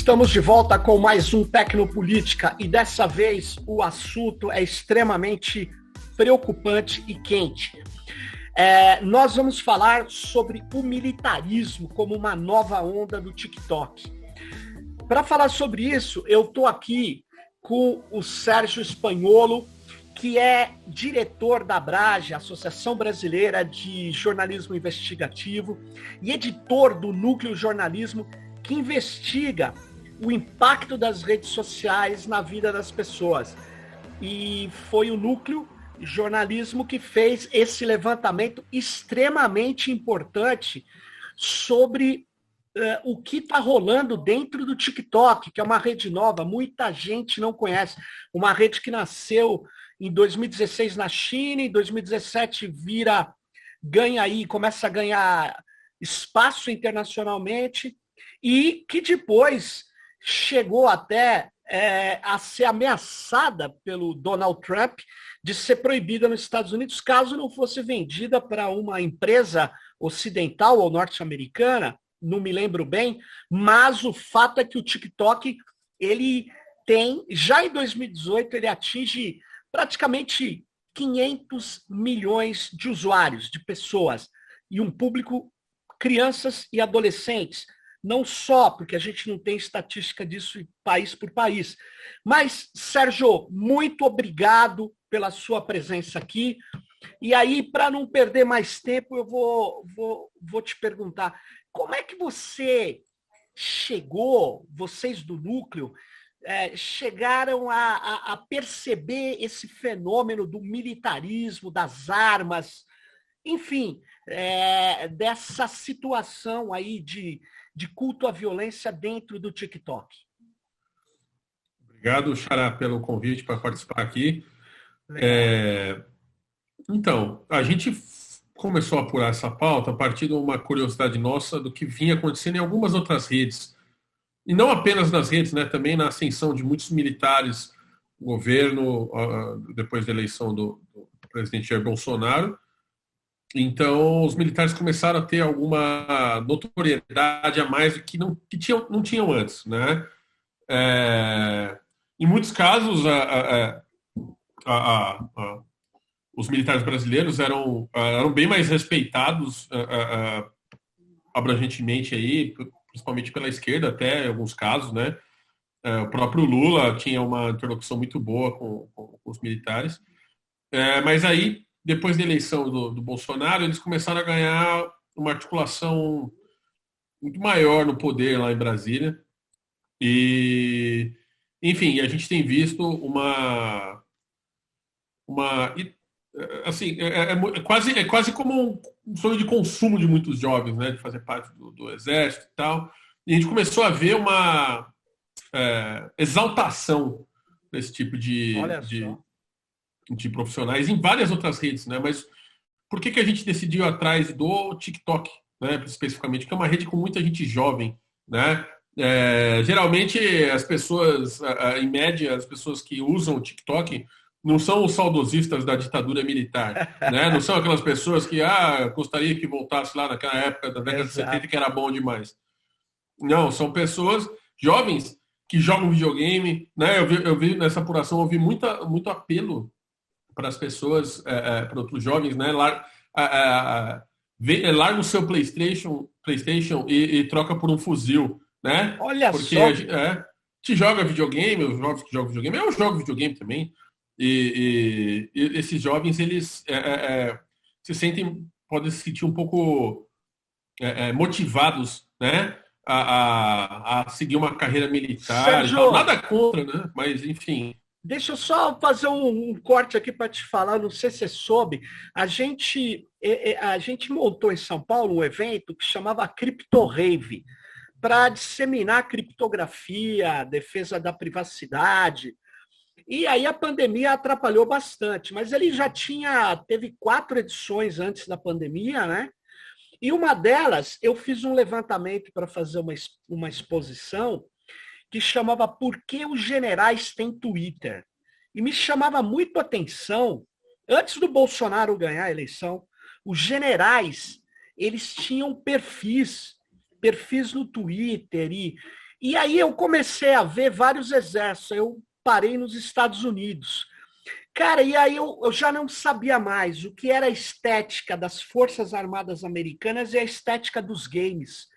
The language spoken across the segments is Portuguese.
Estamos de volta com mais um Tecnopolítica e dessa vez o assunto é extremamente preocupante e quente. Nós vamos falar sobre o militarismo como uma nova onda do TikTok. Para falar sobre isso, eu estou aqui com o Sérgio Spanholo, que é diretor da Abrage, Associação Brasileira de Jornalismo Investigativo, e editor do Núcleo Jornalismo, que investiga o impacto das redes sociais na vida das pessoas. E foi o Núcleo Jornalismo que fez esse levantamento extremamente importante sobre o que está rolando dentro do TikTok, que é uma rede nova, muita gente não conhece. Uma rede que nasceu em 2016 na China, em 2017 começa a ganhar espaço internacionalmente, e que depois chegou até a ser ameaçada pelo Donald Trump de ser proibida nos Estados Unidos, caso não fosse vendida para uma empresa ocidental ou norte-americana, não me lembro bem, mas o fato é que o TikTok, ele tem, já em 2018, ele atinge praticamente 500 milhões de usuários, de pessoas, e um público, crianças e adolescentes. Não só porque a gente não tem estatística disso país por país. Mas, Sérgio, muito obrigado pela sua presença aqui. E aí, para não perder mais tempo, eu vou te perguntar, como é que vocês do Núcleo, chegaram a perceber esse fenômeno do militarismo, das armas, enfim, dessa situação aí de culto à violência dentro do TikTok? Obrigado, Xará, pelo convite para participar aqui. Então, a gente começou a apurar essa pauta a partir de uma curiosidade nossa do que vinha acontecendo em algumas outras redes. E não apenas nas redes, né, também na ascensão de muitos militares no governo, depois da eleição do presidente Jair Bolsonaro. Então, os militares começaram a ter alguma notoriedade a mais do que não tinham antes, né? Em muitos casos, os militares brasileiros eram bem mais respeitados abrangentemente aí, principalmente pela esquerda, até em alguns casos, né? O próprio Lula tinha uma interlocução muito boa com os militares. Mas aí, depois da eleição do Bolsonaro, eles começaram a ganhar uma articulação muito maior no poder lá em Brasília. E, enfim, a gente tem visto assim, é quase como um sonho de consumo de muitos jovens, né, de fazer parte do exército e tal. E a gente começou a ver uma exaltação desse tipo de profissionais em várias outras redes, né? Mas por que a gente decidiu atrás do TikTok, né, especificamente? Que é uma rede com muita gente jovem, né? Geralmente as pessoas, em média, as pessoas que usam o TikTok não são os saudosistas da ditadura militar, né? Não são aquelas pessoas que gostaria que voltasse lá naquela época da década de 70 que era bom demais. Não, são pessoas jovens que jogam videogame, né? Eu vi nessa apuração, eu vi muito apelo para as pessoas, para os jovens, né? Larga o seu PlayStation e troca por um fuzil, né? Olha porque só. Te joga videogame, os jovens que jogam videogame, eu jogo videogame também. E esses jovens, eles podem se sentir um pouco motivados, né? A seguir uma carreira militar. Sérgio, e tal. Nada contra, né? Mas, enfim. Deixa eu só fazer um corte aqui para te falar, não sei se você soube. A gente montou em São Paulo um evento que chamava Crypto Rave, para disseminar criptografia, defesa da privacidade. E aí a pandemia atrapalhou bastante, mas ele já teve 4 edições antes da pandemia, né? E uma delas, eu fiz um levantamento para fazer uma exposição que chamava Por que os generais têm Twitter? E me chamava muito a atenção, antes do Bolsonaro ganhar a eleição, os generais, eles tinham perfis no Twitter E aí eu comecei a ver vários exércitos. Eu parei nos Estados Unidos. Cara, e aí eu já não sabia mais o que era a estética das Forças Armadas Americanas e a estética dos games.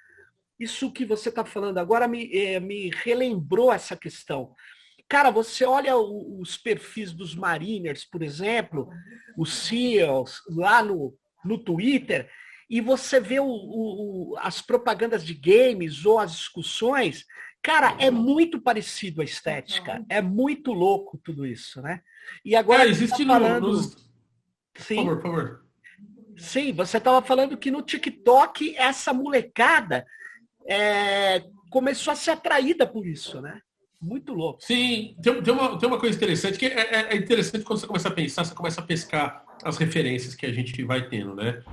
Isso que você está falando agora me relembrou essa questão. Cara, você olha os perfis dos Mariners, por exemplo, os SEALs, lá no Twitter, e você vê as propagandas de games ou as discussões, cara, é muito parecido a estética. É muito louco tudo isso, né? E agora você está existe falando. Sim. Por favor. Sim, você estava falando que no TikTok essa molecada começou a ser atraída por isso, né? Muito louco. Sim, tem uma coisa interessante, que é interessante quando você começa a pensar, você começa a pescar as referências que a gente vai tendo, né?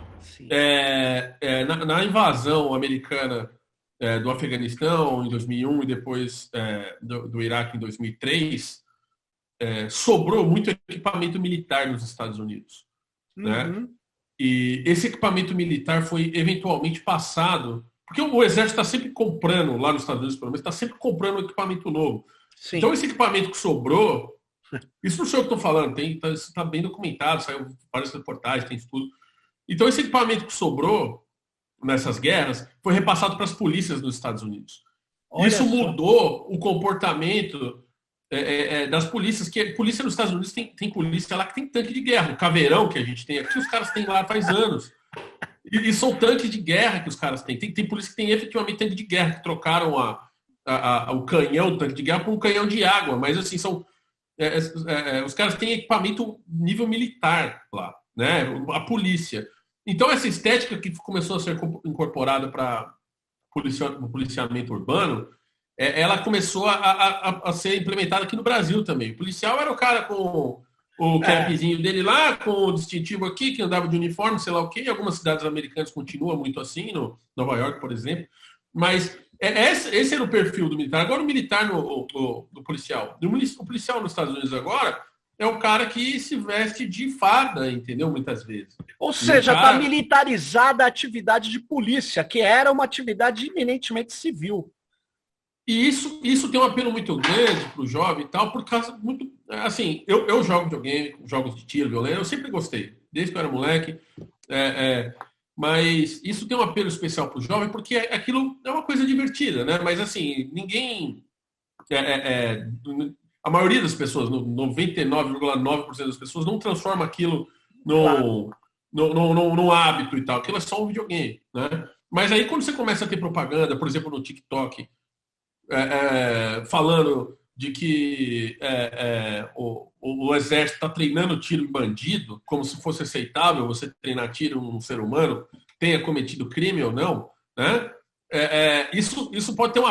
Na invasão americana do Afeganistão em 2001 e depois do Iraque em 2003, sobrou muito equipamento militar nos Estados Unidos, né? E esse equipamento militar foi eventualmente passado, porque o exército está sempre comprando, lá nos Estados Unidos pelo menos, está sempre comprando um equipamento novo. Sim. Então esse equipamento que sobrou, isso não sei o que eu estou falando, está bem documentado, saiu várias reportagens, tem estudo. Então esse equipamento que sobrou nessas guerras foi repassado para as polícias dos Estados Unidos. Olha, isso mudou o comportamento das polícias, que a polícia nos Estados Unidos tem polícia lá que tem tanque de guerra. O Caveirão que a gente tem aqui, os caras têm lá faz anos. E são tanques de guerra que os caras têm. Tem polícia que tem efetivamente tanque de guerra, que trocaram o canhão do tanque de guerra por um canhão de água. Mas assim, os caras têm equipamento nível militar lá, né? A polícia. Então essa estética que começou a ser incorporada para o policiamento urbano, ela começou a ser implementada aqui no Brasil também. O policial era o cara com o capzinho dele lá, com o distintivo aqui, que andava de uniforme, sei lá o quê. Em algumas cidades americanas continua muito assim, no Nova York, por exemplo. Mas esse era o perfil do militar. Agora o militar do policial. O policial nos Estados Unidos agora é o cara que se veste de farda, entendeu? Muitas vezes. Ou seja, está militarizada a atividade de polícia, que era uma atividade eminentemente civil. E isso tem um apelo muito grande para o jovem e tal, por causa muito. Assim, eu jogo videogame, jogos de tiro, violento, eu sempre gostei, desde que eu era moleque. Mas isso tem um apelo especial para o jovem, porque aquilo é uma coisa divertida, né? Mas assim, ninguém. A maioria das pessoas, 99,9% das pessoas, não transforma aquilo num hábito e tal. Aquilo é só um videogame, né? Mas aí quando você começa a ter propaganda, por exemplo, no TikTok, falando de que o exército está treinando tiro em bandido, como se fosse aceitável você treinar tiro em um ser humano, tenha cometido crime ou não, né? Isso pode ter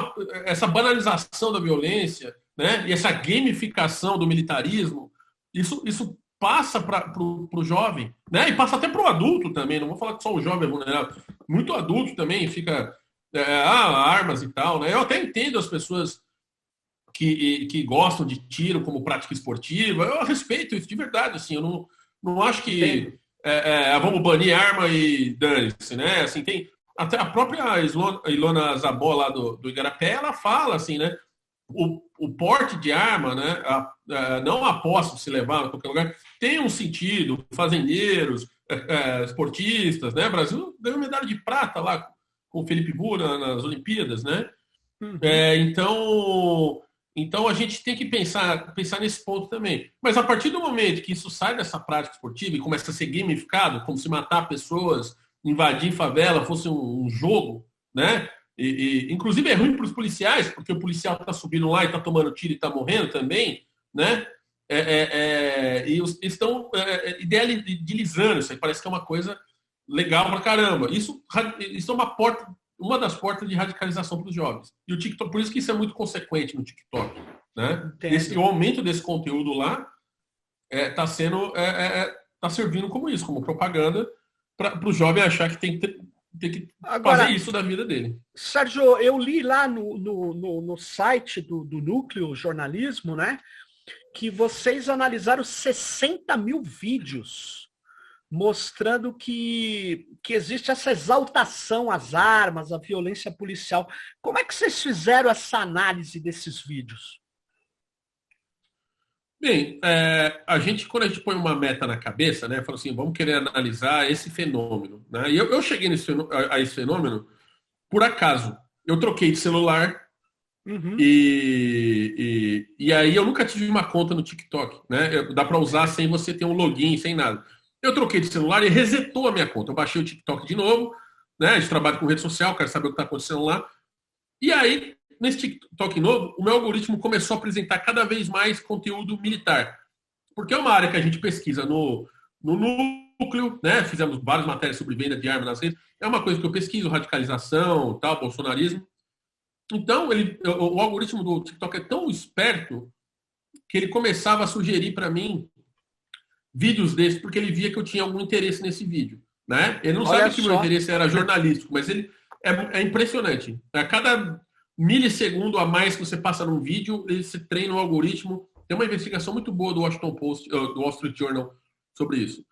essa banalização da violência, né? E essa gamificação do militarismo, isso passa para o jovem, né? E passa até para o adulto também, não vou falar que só o jovem é vulnerável, muito adulto também fica... armas e tal, né? Eu até entendo as pessoas que gostam de tiro como prática esportiva, eu respeito isso de verdade, assim, eu não acho que vamos banir arma e dane-se, né? Assim, tem até a própria Ilona Zabó lá do Igarapé, ela fala assim, né? O porte de arma, né? Não a posse de se levar a qualquer lugar, tem um sentido, fazendeiros, esportistas, né? O Brasil ganhou medalha de prata lá com o Felipe Bura nas Olimpíadas, né? Uhum. Então a gente tem que pensar nesse ponto também. Mas a partir do momento que isso sai dessa prática esportiva e começa a ser gamificado, como se matar pessoas, invadir favela fosse um jogo, né? Inclusive é ruim para os policiais, porque o policial está subindo lá e está tomando tiro e está morrendo também, né? E estão idealizando isso aí, parece que é uma coisa legal pra caramba. Isso é uma das portas de radicalização para os jovens. E o TikTok, por isso que isso é muito consequente no TikTok, né? O aumento desse conteúdo lá está servindo como isso, como propaganda para o jovem achar que tem que fazer isso da vida dele. Sérgio, eu li lá no site do Núcleo Jornalismo, né, que vocês analisaram 60 mil vídeos mostrando que existe essa exaltação às armas, à violência policial. Como é que vocês fizeram essa análise desses vídeos? Bem, quando a gente põe uma meta na cabeça, né, fala assim, vamos querer analisar esse fenômeno, né? E eu cheguei a esse fenômeno por acaso. Eu troquei de celular e aí eu nunca tive uma conta no TikTok, né? Dá para usar sem você ter um login, sem nada. Eu troquei de celular e resetou a minha conta. Eu baixei o TikTok de novo, né? A gente trabalha com rede social, quero saber o que está acontecendo lá. E aí, nesse TikTok novo, o meu algoritmo começou a apresentar cada vez mais conteúdo militar. Porque é uma área que a gente pesquisa no núcleo, né? Fizemos várias matérias sobre venda de armas nas redes. É uma coisa que eu pesquiso, radicalização, tal, bolsonarismo. Então, o algoritmo do TikTok é tão esperto que ele começava a sugerir para mim vídeos desses, porque ele via que eu tinha algum interesse nesse vídeo, né? Ele não sabe que meu interesse era jornalístico, mas ele é impressionante. A cada milissegundo a mais que você passa num vídeo, ele se treina o algoritmo. Tem uma investigação muito boa do Washington Post, do Wall Street Journal sobre isso.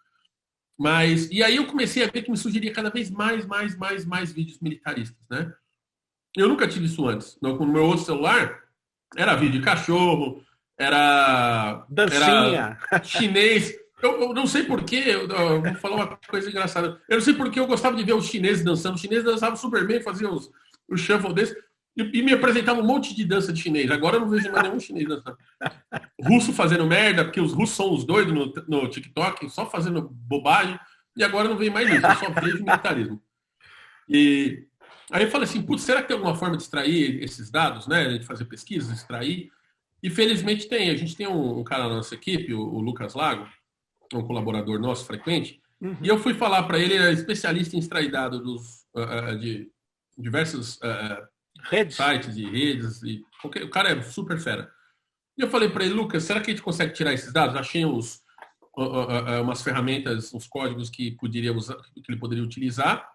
E aí eu comecei a ver que me sugeria cada vez mais vídeos militaristas, né? Eu nunca tive isso antes. No meu outro celular, era vídeo de cachorro, era chinês. Eu não sei porquê, eu vou falar uma coisa engraçada. Eu não sei porquê eu gostava de ver os chineses dançando. Os chineses dançavam super bem, faziam os shuffle desse, e me apresentavam um monte de dança de chinês. Agora eu não vejo mais nenhum chinês dançando. Russo fazendo merda, porque os russos são os doidos no TikTok, só fazendo bobagem, e agora eu não vejo mais isso, eu só vejo militarismo. E aí eu falei assim, putz, será que tem alguma forma de extrair esses dados, né? De fazer pesquisas, extrair? E felizmente tem. A gente tem um cara na nossa equipe, o Lucas Lago, um colaborador nosso frequente, e eu fui falar para ele, é especialista em extrair dados de diversos sites e redes, o cara é super fera. E eu falei para ele, Lucas, será que a gente consegue tirar esses dados? Achei umas ferramentas, uns códigos que ele poderia utilizar,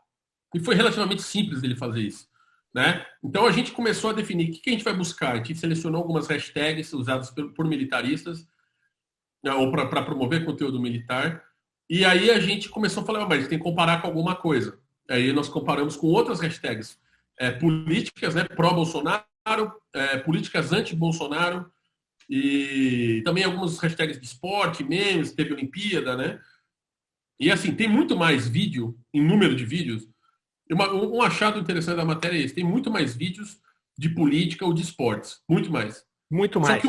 e foi relativamente simples dele fazer isso, né? Então a gente começou a definir o que a gente vai buscar. A gente selecionou algumas hashtags usadas por militaristas, ou para promover conteúdo militar, e aí a gente começou a falar, mas a gente tem que comparar com alguma coisa. Aí nós comparamos com outras hashtags políticas, né, pró-Bolsonaro, políticas anti-Bolsonaro, e também algumas hashtags de esporte, memes, teve Olimpíada, né? E assim, tem muito mais vídeo, em número de vídeos. Um achado interessante da matéria é esse, tem muito mais vídeos de política ou de esportes, muito mais. Muito mais.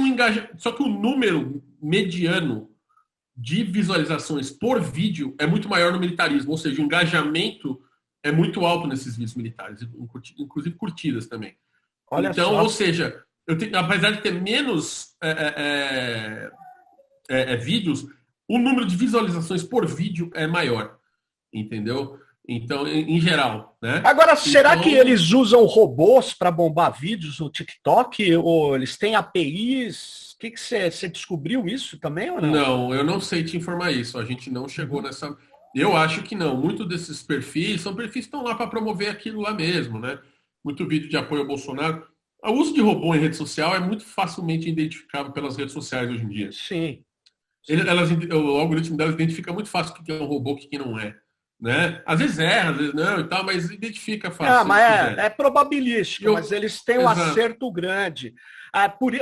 Só que o número mediano de visualizações por vídeo é muito maior no militarismo, ou seja, o engajamento é muito alto nesses vídeos militares, inclusive curtidas também. Olha então, só. Ou seja, apesar de ter menos vídeos, o número de visualizações por vídeo é maior, entendeu? Então, em geral, né? Agora, será que eles usam robôs para bombar vídeos no TikTok? Ou eles têm APIs? O que você descobriu isso também ou não? Não, eu não sei te informar isso. A gente não chegou nessa... Eu acho que não. Muitos desses perfis são perfis que estão lá para promover aquilo lá mesmo, né? Muito vídeo de apoio ao Bolsonaro. O uso de robô em rede social é muito facilmente identificável pelas redes sociais hoje em dia. Sim. O algoritmo delas identifica muito fácil o que é um robô e o que não é. Né? Às vezes às vezes não e tal, mas identifica fácil. Mas é probabilístico, mas eles têm um Exato. acerto grande.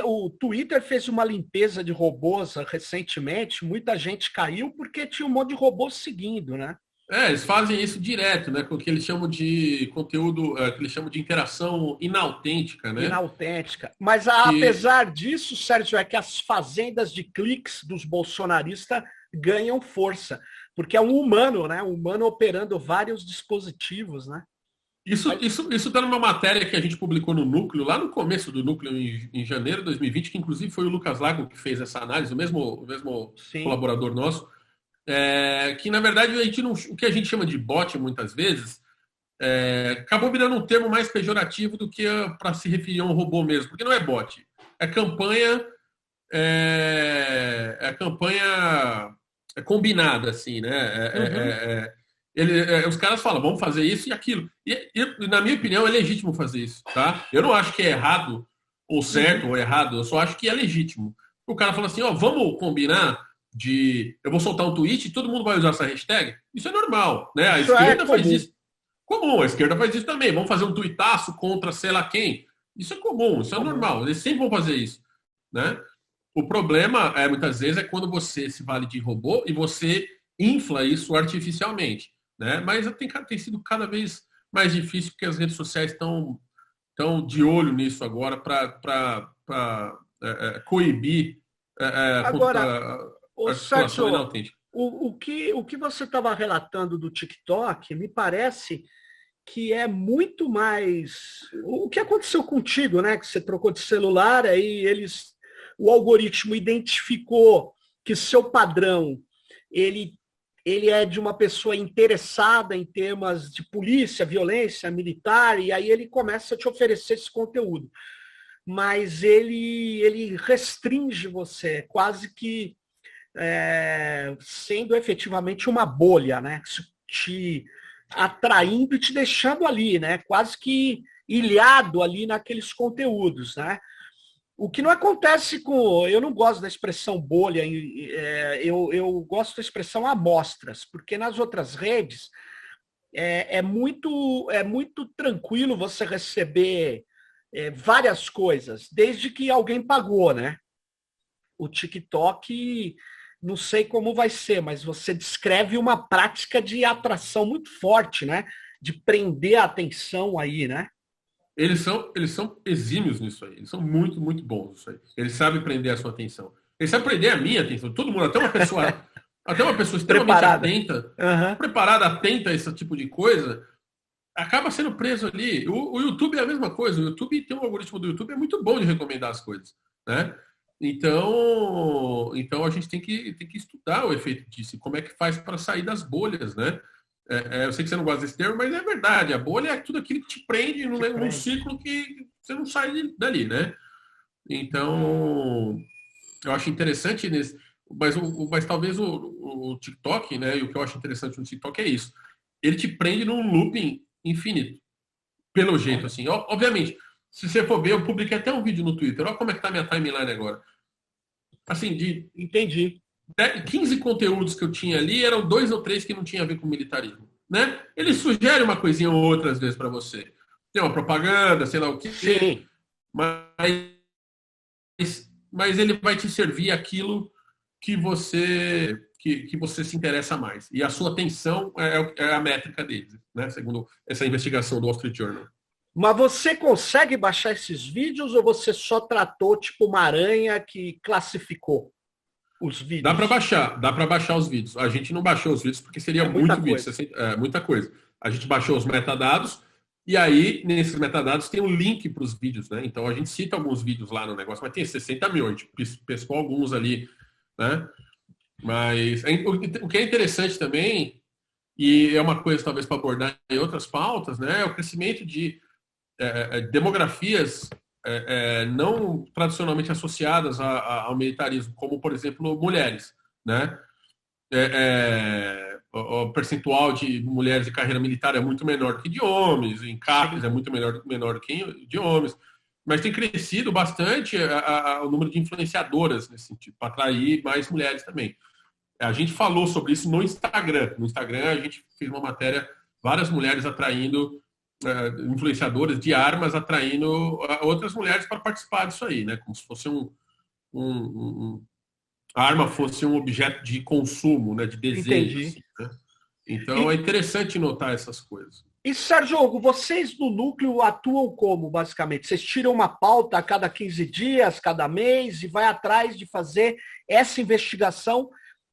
O Twitter fez uma limpeza de robôs recentemente, muita gente caiu porque tinha um monte de robôs seguindo, né? Eles fazem isso direto, né? Com o que eles chamam de conteúdo, que eles chamam de interação inautêntica, né? Inautêntica. Mas apesar disso, Sérgio, é que as fazendas de cliques dos bolsonaristas ganham força. Porque é um humano, né? Um humano operando vários dispositivos, né? Isso está numa matéria que a gente publicou no Núcleo, lá no começo do Núcleo, em janeiro de 2020, que inclusive foi o Lucas Lago que fez essa análise, o mesmo colaborador nosso, que na verdade o que a gente chama de bot muitas vezes acabou virando um termo mais pejorativo do que para se referir a um robô mesmo, porque não é bot, é campanha combinada, assim, né? Os caras falam, vamos fazer isso e aquilo. E, na minha opinião, é legítimo fazer isso, tá? Eu não acho que é errado, ou certo, ou errado, eu só acho que é legítimo. O cara fala assim, vamos combinar, eu vou soltar um tweet e todo mundo vai usar essa hashtag. Isso é normal, né? A Isso esquerda faz isso. Comum, a esquerda faz isso também. Vamos fazer um tuitaço contra sei lá quem. Isso é comum, isso é normal. Eles sempre vão fazer isso, né? O problema, muitas vezes, é quando você se vale de robô e você infla isso artificialmente, né? Mas tem sido cada vez mais difícil porque as redes sociais estão de olho nisso agora para coibir Agora, contra a situação Sérgio, inautêntica. o que você estava relatando do TikTok me parece que é muito mais o que aconteceu contigo, né? Que você trocou de celular, aí o algoritmo identificou que seu padrão ele é de uma pessoa interessada em temas de polícia, violência militar, e aí ele começa a te oferecer esse conteúdo. Mas ele restringe você, quase que sendo efetivamente uma bolha, né? Te atraindo e te deixando ali, né? Quase que ilhado ali naqueles conteúdos, né? O que não acontece com... Eu não gosto da expressão bolha, eu gosto da expressão amostras, porque nas outras redes é muito tranquilo você receber várias coisas, desde que alguém pagou, né? O TikTok, não sei como vai ser, mas você descreve uma prática de atração muito forte, né? De prender a atenção aí, né? Eles são exímios nisso aí. Eles são muito, muito bons nisso aí. Eles sabem prender a sua atenção. Eles sabem prender a minha atenção. Todo mundo, até uma pessoa extremamente Preparada. atenta, Uhum. preparada, atenta a esse tipo de coisa, acaba sendo preso ali. O YouTube é a mesma coisa. O YouTube tem um algoritmo do YouTube, é muito bom de recomendar as coisas, né? Então a gente tem que estudar o efeito disso, como é que faz para sair das bolhas, né? Eu sei que você não gosta desse termo, mas é verdade. A bolha é tudo aquilo que te prende num ciclo que você não sai dali, né? Então, eu acho interessante nesse. Mas talvez o TikTok, né? E o que eu acho interessante no TikTok é isso. Ele te prende num looping infinito. Pelo jeito, assim. Obviamente, se você for ver, eu publiquei até um vídeo no Twitter. Olha como é que tá minha timeline agora. Assim, Entendi. 15 conteúdos que eu tinha ali, eram 2 ou 3 que não tinham a ver com militarismo, né? Ele sugere uma coisinha ou outra, às vezes, para você. Tem uma propaganda, sei lá o quê. Sim. Mas ele vai te servir aquilo que você se interessa mais. E a sua atenção é a métrica dele, né? Segundo essa investigação do Wall Street Journal. Mas você consegue baixar esses vídeos ou você só tratou tipo uma aranha que classificou os vídeos? Dá para baixar os vídeos. A gente não baixou os vídeos porque seria muito vídeo, muita coisa. A gente baixou os metadados e aí nesses metadados tem um link para os vídeos, né? Então a gente cita alguns vídeos lá no negócio, mas tem 60 mil, a gente pescou alguns ali, né? Mas o que é interessante também, e é uma coisa talvez para abordar em outras pautas, né? É o crescimento de demografias não tradicionalmente associadas ao militarismo, como, por exemplo, mulheres, né? O percentual de mulheres de carreira militar é muito menor do que de homens, em CAPES é muito menor do que de homens, mas tem crescido bastante o número de influenciadoras nesse sentido, para atrair mais mulheres também. A gente falou sobre isso no Instagram. No Instagram a gente fez uma matéria, várias mulheres atraindo influenciadoras de armas atraindo outras mulheres para participar disso aí, né? Como se fosse a arma fosse um objeto de consumo, né? De desejo. Assim, né? Então é interessante notar essas coisas. E, Sérgio, vocês no núcleo atuam como, basicamente? Vocês tiram uma pauta a cada 15 dias, cada mês, e vai atrás de fazer essa investigação,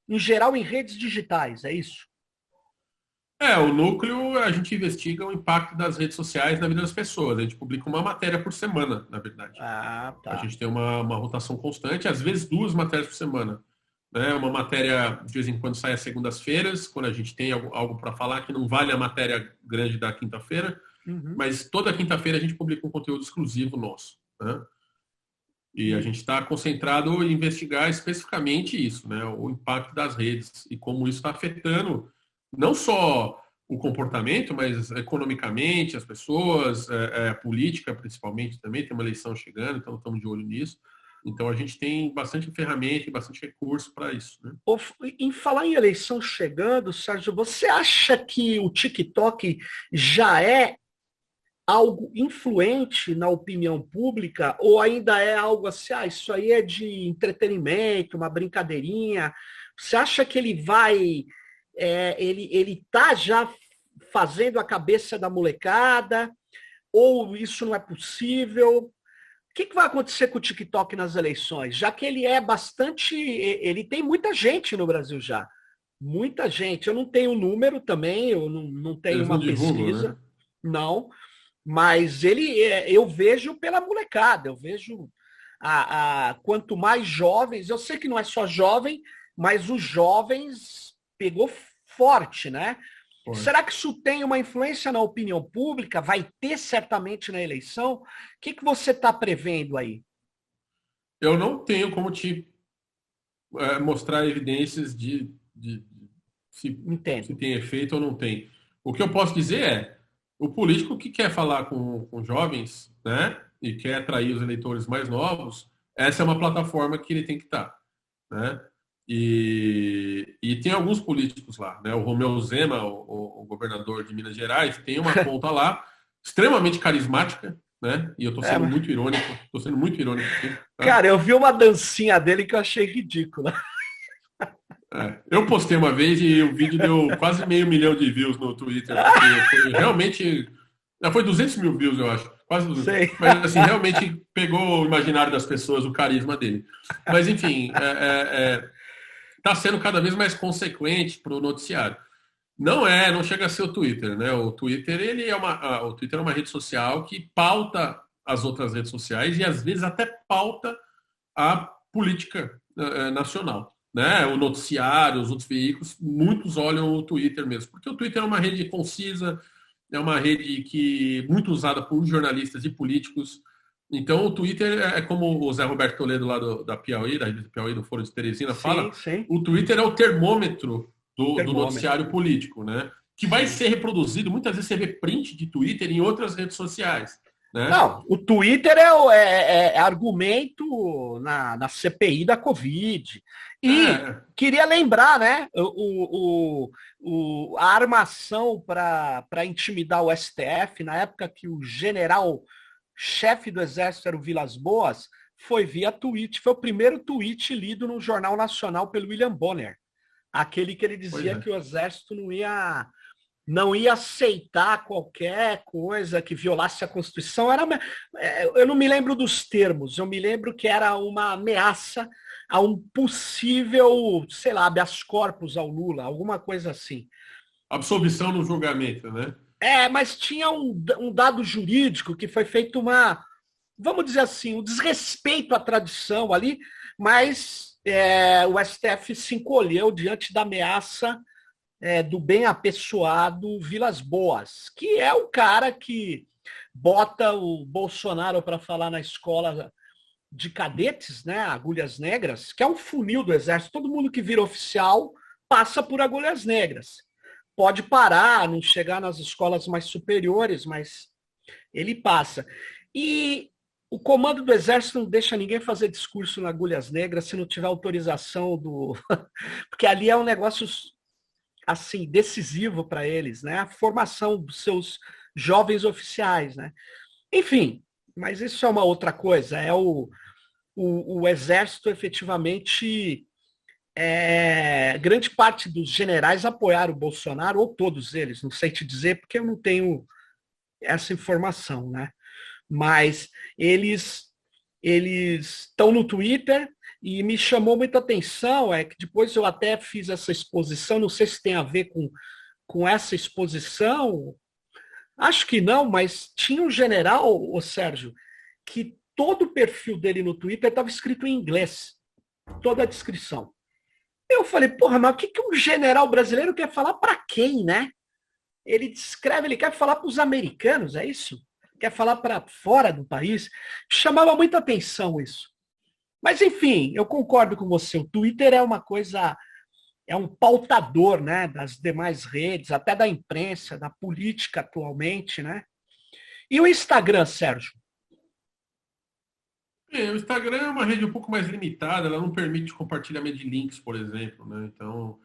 em geral, em redes digitais, é isso? O núcleo, a gente investiga o impacto das redes sociais na vida das pessoas. A gente publica uma matéria por semana, na verdade. Ah, tá. A gente tem uma rotação constante, às vezes 2 matérias por semana. Né? Uma matéria, de vez em quando, sai às segundas-feiras, quando a gente tem algo para falar, que não vale a matéria grande da quinta-feira, mas toda quinta-feira a gente publica um conteúdo exclusivo nosso. Né? E a gente está concentrado em investigar especificamente isso, né? O impacto das redes e como isso está afetando não só o comportamento, mas economicamente as pessoas, a política principalmente também, tem uma eleição chegando, então estamos de olho nisso. Então a gente tem bastante ferramenta e bastante recurso para isso, né? Em falar em eleição chegando, Sérgio, você acha que o TikTok já é algo influente na opinião pública ou ainda é algo assim, isso aí é de entretenimento, uma brincadeirinha? Você acha que ele vai, ele tá já fazendo a cabeça da molecada ou isso não é possível? O que vai acontecer com o TikTok nas eleições? Já que ele é bastante, ele tem muita gente no Brasil já, muita gente. Eu não tenho número também, eu não tenho Eles uma não divulgam, pesquisa, né? não. Mas eu vejo pela molecada, eu vejo quanto mais jovens, eu sei que não é só jovem, mas os jovens pegou forte, né? Pode. Será que isso tem uma influência na opinião pública? Vai ter certamente na eleição? O que você está prevendo aí? Eu não tenho como te mostrar evidências de se Entendo. tem efeito ou não tem. O que eu posso dizer é, o político que quer falar com jovens, né, e quer atrair os eleitores mais novos, essa é uma plataforma que ele tem que estar, né? E tem alguns políticos lá, né? O Romeu Zema, o governador de Minas Gerais, tem uma conta lá extremamente carismática, né? E eu estou sendo muito irônico, aqui, tá? Cara, eu vi uma dancinha dele que eu achei ridícula. Eu postei uma vez e o vídeo deu quase 500 mil de views no Twitter, porque foi realmente. Foi 200 mil views, eu acho. Quase 200. Sei. Mas, assim, realmente pegou o imaginário das pessoas, o carisma dele. Mas, enfim, está sendo cada vez mais consequente para o noticiário. Não chega a ser o Twitter, né? O Twitter, o Twitter é uma rede social que pauta as outras redes sociais e, às vezes, até pauta a política nacional. Né? O noticiário, os outros veículos, muitos olham o Twitter mesmo, porque o Twitter é uma rede concisa, é uma rede que muito usada por jornalistas e políticos. Então, o Twitter é como o Zé Roberto Toledo lá da Piauí, da revista Piauí, do Foro de Teresina, fala, Sim. o Twitter é o termômetro do noticiário político, né? Que vai ser reproduzido, muitas vezes você vê print de Twitter em outras redes sociais. Né? Não, o Twitter é argumento na CPI da Covid. E queria lembrar, né, a armação para intimidar o STF, na época que o general-chefe do Exército era o Vilas Boas, foi via tweet. Foi o primeiro tweet lido no Jornal Nacional pelo William Bonner. Aquele que ele dizia que o Exército não ia aceitar qualquer coisa que violasse a Constituição. Eu não me lembro dos termos, eu me lembro que era uma ameaça a um possível, sei lá, habeas corpus ao Lula, alguma coisa assim. Absolvição no julgamento, né? Mas tinha um dado jurídico que foi feito vamos dizer assim, um desrespeito à tradição ali, mas o STF se encolheu diante da ameaça do bem apessoado Vilas Boas, que é o cara que bota o Bolsonaro para falar na escola de cadetes, né, Agulhas Negras, que é um funil do Exército. Todo mundo que vira oficial passa por Agulhas Negras. Pode parar, não chegar nas escolas mais superiores, mas ele passa. E o comando do Exército não deixa ninguém fazer discurso na Agulhas Negras se não tiver autorização do... Porque ali é um negócio assim, decisivo para eles, né? A formação dos seus jovens oficiais, né? Enfim, mas isso é uma outra coisa. O Exército, efetivamente, grande parte dos generais apoiaram o Bolsonaro, ou todos eles, não sei te dizer, porque eu não tenho essa informação, né? Mas eles estão no Twitter. E me chamou muita atenção, que depois eu até fiz essa exposição, não sei se tem a ver com essa exposição, acho que não, mas tinha um general, o Sérgio, que todo o perfil dele no Twitter estava escrito em inglês, toda a descrição. Eu falei, porra, mas o que um general brasileiro quer falar para quem, né? Ele descreve, ele quer falar para os americanos, é isso? Quer falar para fora do país? Chamava muita atenção isso. Mas, enfim, eu concordo com você. O Twitter é uma coisa, é um pautador, né, das demais redes, até da imprensa, da política atualmente, né? E o Instagram, Sérgio? O Instagram é uma rede um pouco mais limitada, ela não permite compartilhamento de links, por exemplo, né? Então,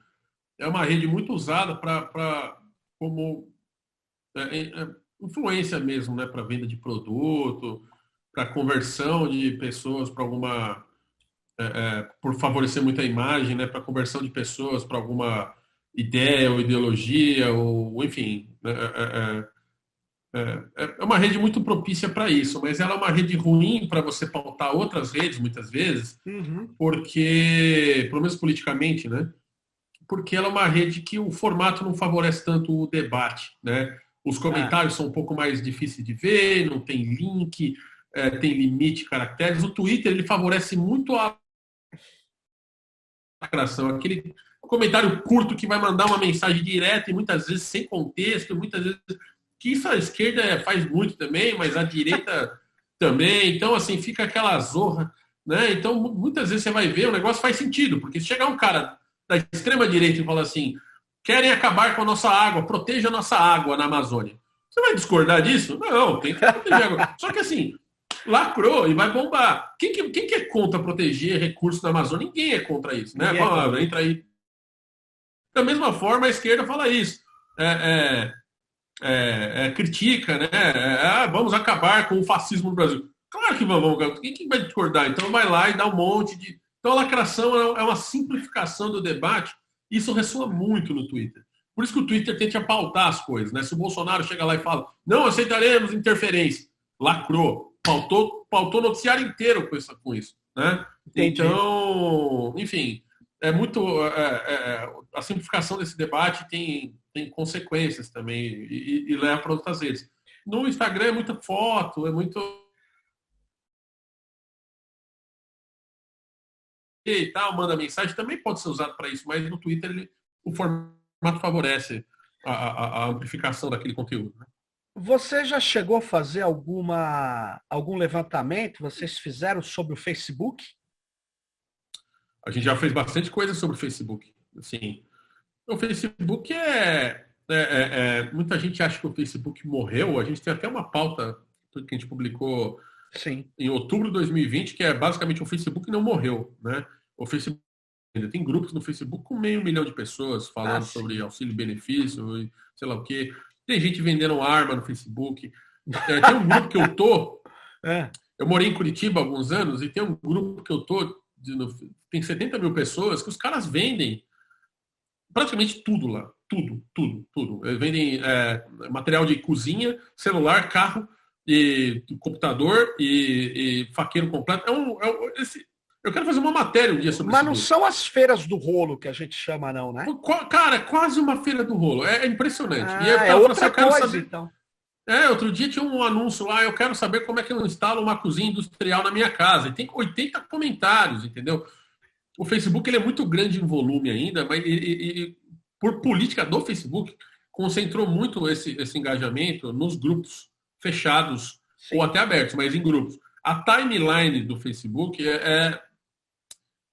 é uma rede muito usada para como influência mesmo, né? Para venda de produto, para conversão de pessoas para alguma, por favorecer muito a imagem, né? Para conversão de pessoas para alguma ideia ou ideologia, ou enfim, né? É uma rede muito propícia para isso, mas ela é uma rede ruim para você pautar outras redes, muitas vezes, porque, pelo menos politicamente, né? Porque ela é uma rede que o formato não favorece tanto o debate, né? Os comentários são um pouco mais difíceis de ver, não tem link, tem limite de caracteres. O Twitter, ele favorece muito a lacração, aquele comentário curto que vai mandar uma mensagem direta e muitas vezes sem contexto, muitas vezes que isso a esquerda faz muito também, mas a direita também. Então, assim, fica aquela zorra, né? Então, muitas vezes você vai ver, o negócio faz sentido, porque se chegar um cara da extrema-direita e falar assim, querem acabar com a nossa água, proteja a nossa água na Amazônia. Você vai discordar disso? Não, tem que proteger a água. Só que, assim, lacrou e vai bombar. Quem que é contra proteger recursos da Amazônia? Ninguém é contra isso, né? Vamos, entra aí. Da mesma forma, a esquerda fala isso. Critica, né? Vamos acabar com o fascismo no Brasil. Claro que vamos. Quem vai discordar? Então vai lá e dá um monte de... Então a lacração é uma simplificação do debate. Isso ressoa muito no Twitter. Por isso que o Twitter tenta pautar as coisas, né? Se o Bolsonaro chega lá e fala, não aceitaremos interferência, lacrou, pautou o noticiário inteiro com isso, né? Entendi. Então, enfim, é muito... a simplificação desse debate tem consequências também e leva para outras redes. No Instagram é muita foto, é muito... e tal, manda mensagem, também pode ser usado para isso, mas no Twitter o formato favorece a amplificação daquele conteúdo. Né? Você já chegou a fazer algum levantamento? Vocês fizeram sobre o Facebook? A gente já fez bastante coisa sobre o Facebook. Assim, o Facebook muita gente acha que o Facebook morreu. A gente tem até uma pauta que a gente publicou em outubro de 2020, que é basicamente o Facebook não morreu, né? O Facebook ainda tem grupos no Facebook com 500 mil de pessoas falando sobre auxílio-benefício e sei lá o quê. Tem gente vendendo arma no Facebook. Tem um grupo que eu tô... Eu morei em Curitiba há alguns anos e tem um grupo que eu tô... Tem 70 mil pessoas que os caras vendem praticamente tudo lá. Tudo. Eles vendem material de cozinha, celular, carro, e computador e faqueiro completo. Eu quero fazer uma matéria um dia sobre isso. Mas não são as feiras do rolo que a gente chama, não, né? Cara, quase uma feira do rolo. É impressionante. E aí, outra coisa, então. Outro dia tinha um anúncio lá, eu quero saber como é que eu instalo uma cozinha industrial na minha casa. E tem 80 comentários, entendeu? O Facebook ele é muito grande em volume ainda, mas por política do Facebook, concentrou muito esse engajamento nos grupos fechados ou até abertos, mas em grupos. A timeline do Facebook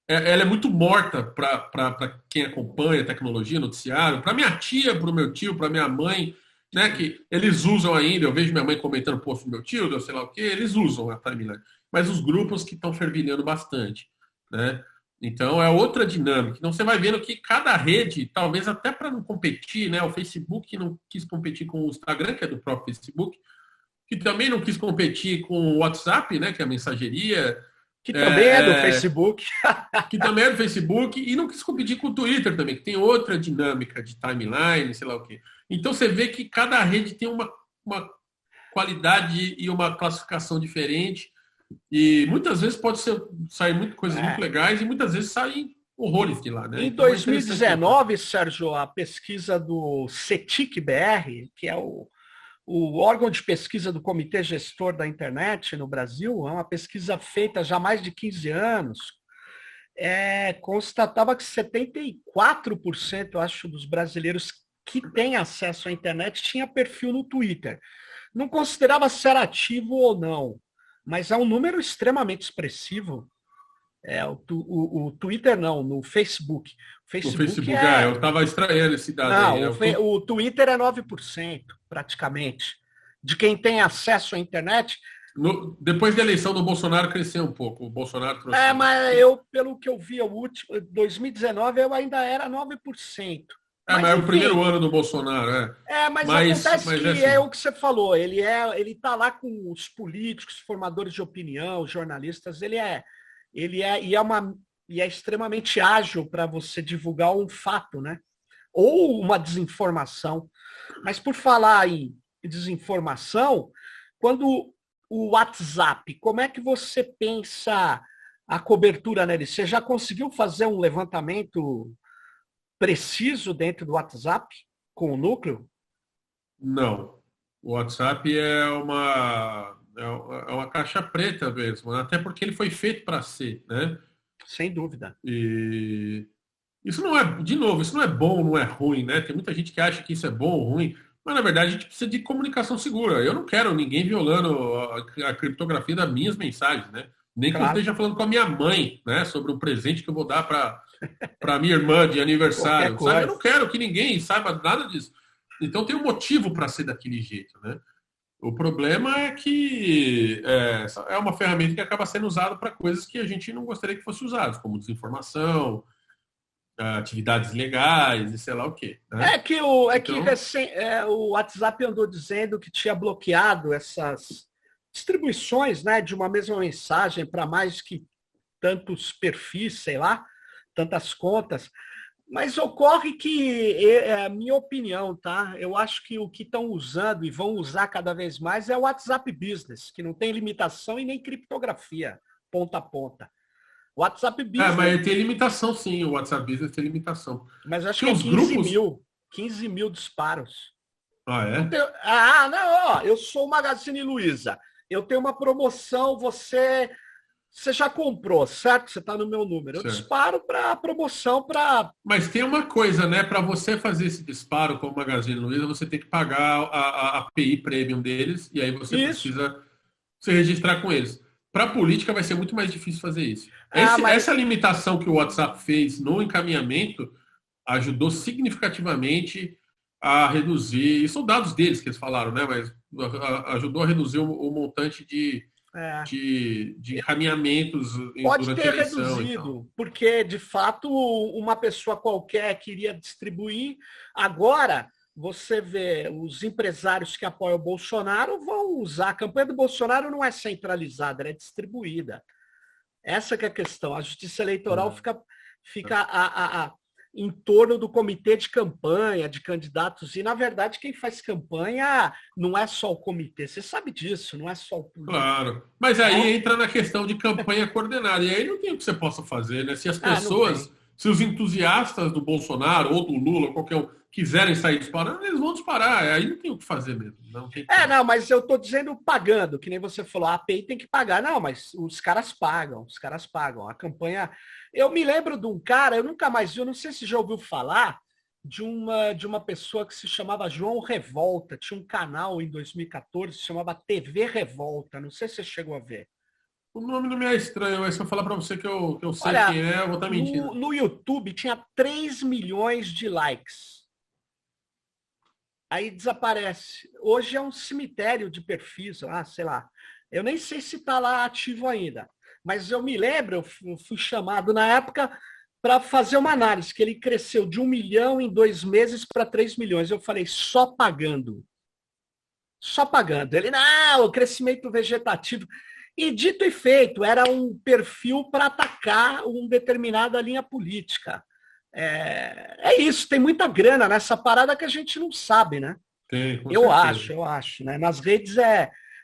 ela é muito morta para quem acompanha tecnologia, noticiário, para minha tia, para o meu tio, para minha mãe, né, que eles usam ainda. Eu vejo minha mãe comentando post do meu tio, sei lá o quê, eles usam a timeline. Mas os grupos que estão fervilhando bastante, né? Então é outra dinâmica. Então você vai vendo que cada rede, talvez até para não competir, né? O Facebook não quis competir com o Instagram, que é do próprio Facebook, que também não quis competir com o WhatsApp, né? Que é a mensageria. Que também é do Facebook. Que também é do Facebook, e não quis competir com o Twitter também, que tem outra dinâmica de timeline, sei lá o quê. Então você vê que cada rede tem uma qualidade e uma classificação diferente. E muitas vezes sair coisas muito legais e muitas vezes saem horrores de lá. Né? Em 2019, Sérgio, a pesquisa do CETIC-BR, que é o órgão de pesquisa do Comitê Gestor da Internet no Brasil, é uma pesquisa feita já há mais de 15 anos, constatava que 74%, eu acho, dos brasileiros que têm acesso à internet tinha perfil no Twitter. Não considerava se era ativo ou não, mas é um número extremamente expressivo. O Twitter não, no Facebook. O Facebook eu estava estranhando esse dado. Não, aí. O Twitter é 9%, praticamente. De quem tem acesso à internet, Depois da eleição do Bolsonaro, cresceu um pouco. O Bolsonaro trouxe. Mas eu, pelo que eu vi, o último, 2019, eu ainda era 9%. Mas é o Enfim, primeiro ano do Bolsonaro, mas acontece que assim. é o que você falou. Ele tá lá com os políticos, formadores de opinião, jornalistas. E é extremamente ágil para você divulgar um fato, né? Ou uma desinformação. Mas por falar em desinformação, quando o WhatsApp, como é que você pensa a cobertura nele? Você já conseguiu fazer um levantamento preciso dentro do WhatsApp com o núcleo? Não. O WhatsApp é uma caixa preta mesmo, até porque ele foi feito para ser, né? Sem dúvida. E isso não é, de novo, isso não é bom, não é ruim, né? Tem muita gente que acha que isso é bom ou ruim, mas na verdade a gente precisa de comunicação segura. Eu não quero ninguém violando a criptografia das minhas mensagens, né? Nem que eu esteja falando com a minha mãe, né? Sobre um presente que eu vou dar para minha irmã de aniversário, sabe? Eu não quero que ninguém saiba nada disso. Então tem um motivo para ser daquele jeito, né? O problema é que é uma ferramenta que acaba sendo usada para coisas que a gente não gostaria que fosse usada, como desinformação, atividades legais e sei lá o quê. Né? O WhatsApp andou dizendo que tinha bloqueado essas distribuições, né, de uma mesma mensagem para mais que tantos perfis, sei lá, tantas contas. Mas ocorre que, é a minha opinião, tá? Eu acho que o que estão usando e vão usar cada vez mais é o WhatsApp Business, que não tem limitação e nem criptografia, ponta a ponta. O WhatsApp Business... mas tem limitação, sim. O WhatsApp Business tem limitação. Mas acho que é 15 mil disparos. Ah, é? Não, eu sou o Magazine Luiza. Eu tenho uma promoção, você já comprou, certo? Você está no meu número. Eu disparo para a promoção para... Mas tem uma coisa, né? Para você fazer esse disparo com o Magazine Luiza, você tem que pagar a API Premium deles e aí você precisa se registrar com eles. Para a política vai ser muito mais difícil fazer isso. Essa limitação que o WhatsApp fez no encaminhamento ajudou significativamente a reduzir... Isso são dados deles que eles falaram, né? Mas ajudou a reduzir o montante de encaminhamentos pode ter reduzido, porque de fato uma pessoa qualquer queria distribuir. Agora você vê os empresários que apoiam o Bolsonaro vão usar. A campanha do Bolsonaro não é centralizada, ela é distribuída. Essa que é a questão. A Justiça Eleitoral fica em torno do comitê de campanha, de candidatos, e, na verdade, quem faz campanha não é só o comitê, você sabe disso, não é só o político. Claro, mas aí entra na questão de campanha coordenada, e aí não tem o que você possa fazer, né? Se as pessoas, se os entusiastas do Bolsonaro ou do Lula, qualquer um, quiserem sair disparando, eles vão disparar, aí não tem o que fazer mesmo. Mas eu estou dizendo pagando, que nem você falou, a API tem que pagar. Não, mas os caras pagam. A campanha... Eu me lembro de um cara, eu nunca mais vi, eu não sei se já ouviu falar, de uma pessoa que se chamava João Revolta. Tinha um canal em 2014 que se chamava TV Revolta. Não sei se você chegou a ver. O nome não me é estranho, mas se eu falar para você que eu sei quem é, eu vou estar mentindo. No YouTube tinha 3 milhões de likes. Aí desaparece. Hoje é um cemitério de perfis, sei lá. Eu nem sei se está lá ativo ainda. Mas eu me lembro, eu fui chamado na época para fazer uma análise, que ele cresceu de 1 milhão em 2 meses para 3 milhões. Eu falei, só pagando. Só pagando. Ele, não, o crescimento vegetativo. E dito e feito, era um perfil para atacar uma determinada linha política. É isso, tem muita grana nessa parada que a gente não sabe, né? Tem, eu acho, né? Nas redes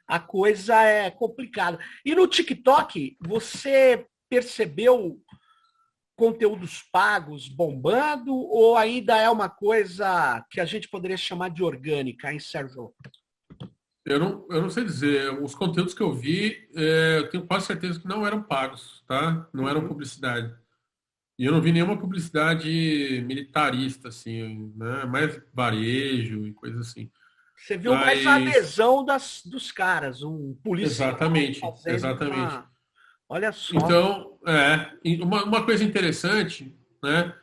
a coisa é complicada. E no TikTok, você percebeu conteúdos pagos bombando ou ainda é uma coisa que a gente poderia chamar de orgânica, hein, Sérgio? Eu não sei dizer. Os conteúdos que eu vi, eu tenho quase certeza que não eram pagos, tá? Não eram publicidade. E eu não vi nenhuma publicidade militarista, assim, né? Mais varejo e coisa assim. Você viu mais a adesão dos caras, um policial. Exatamente. Olha só. Então, uma coisa interessante, né?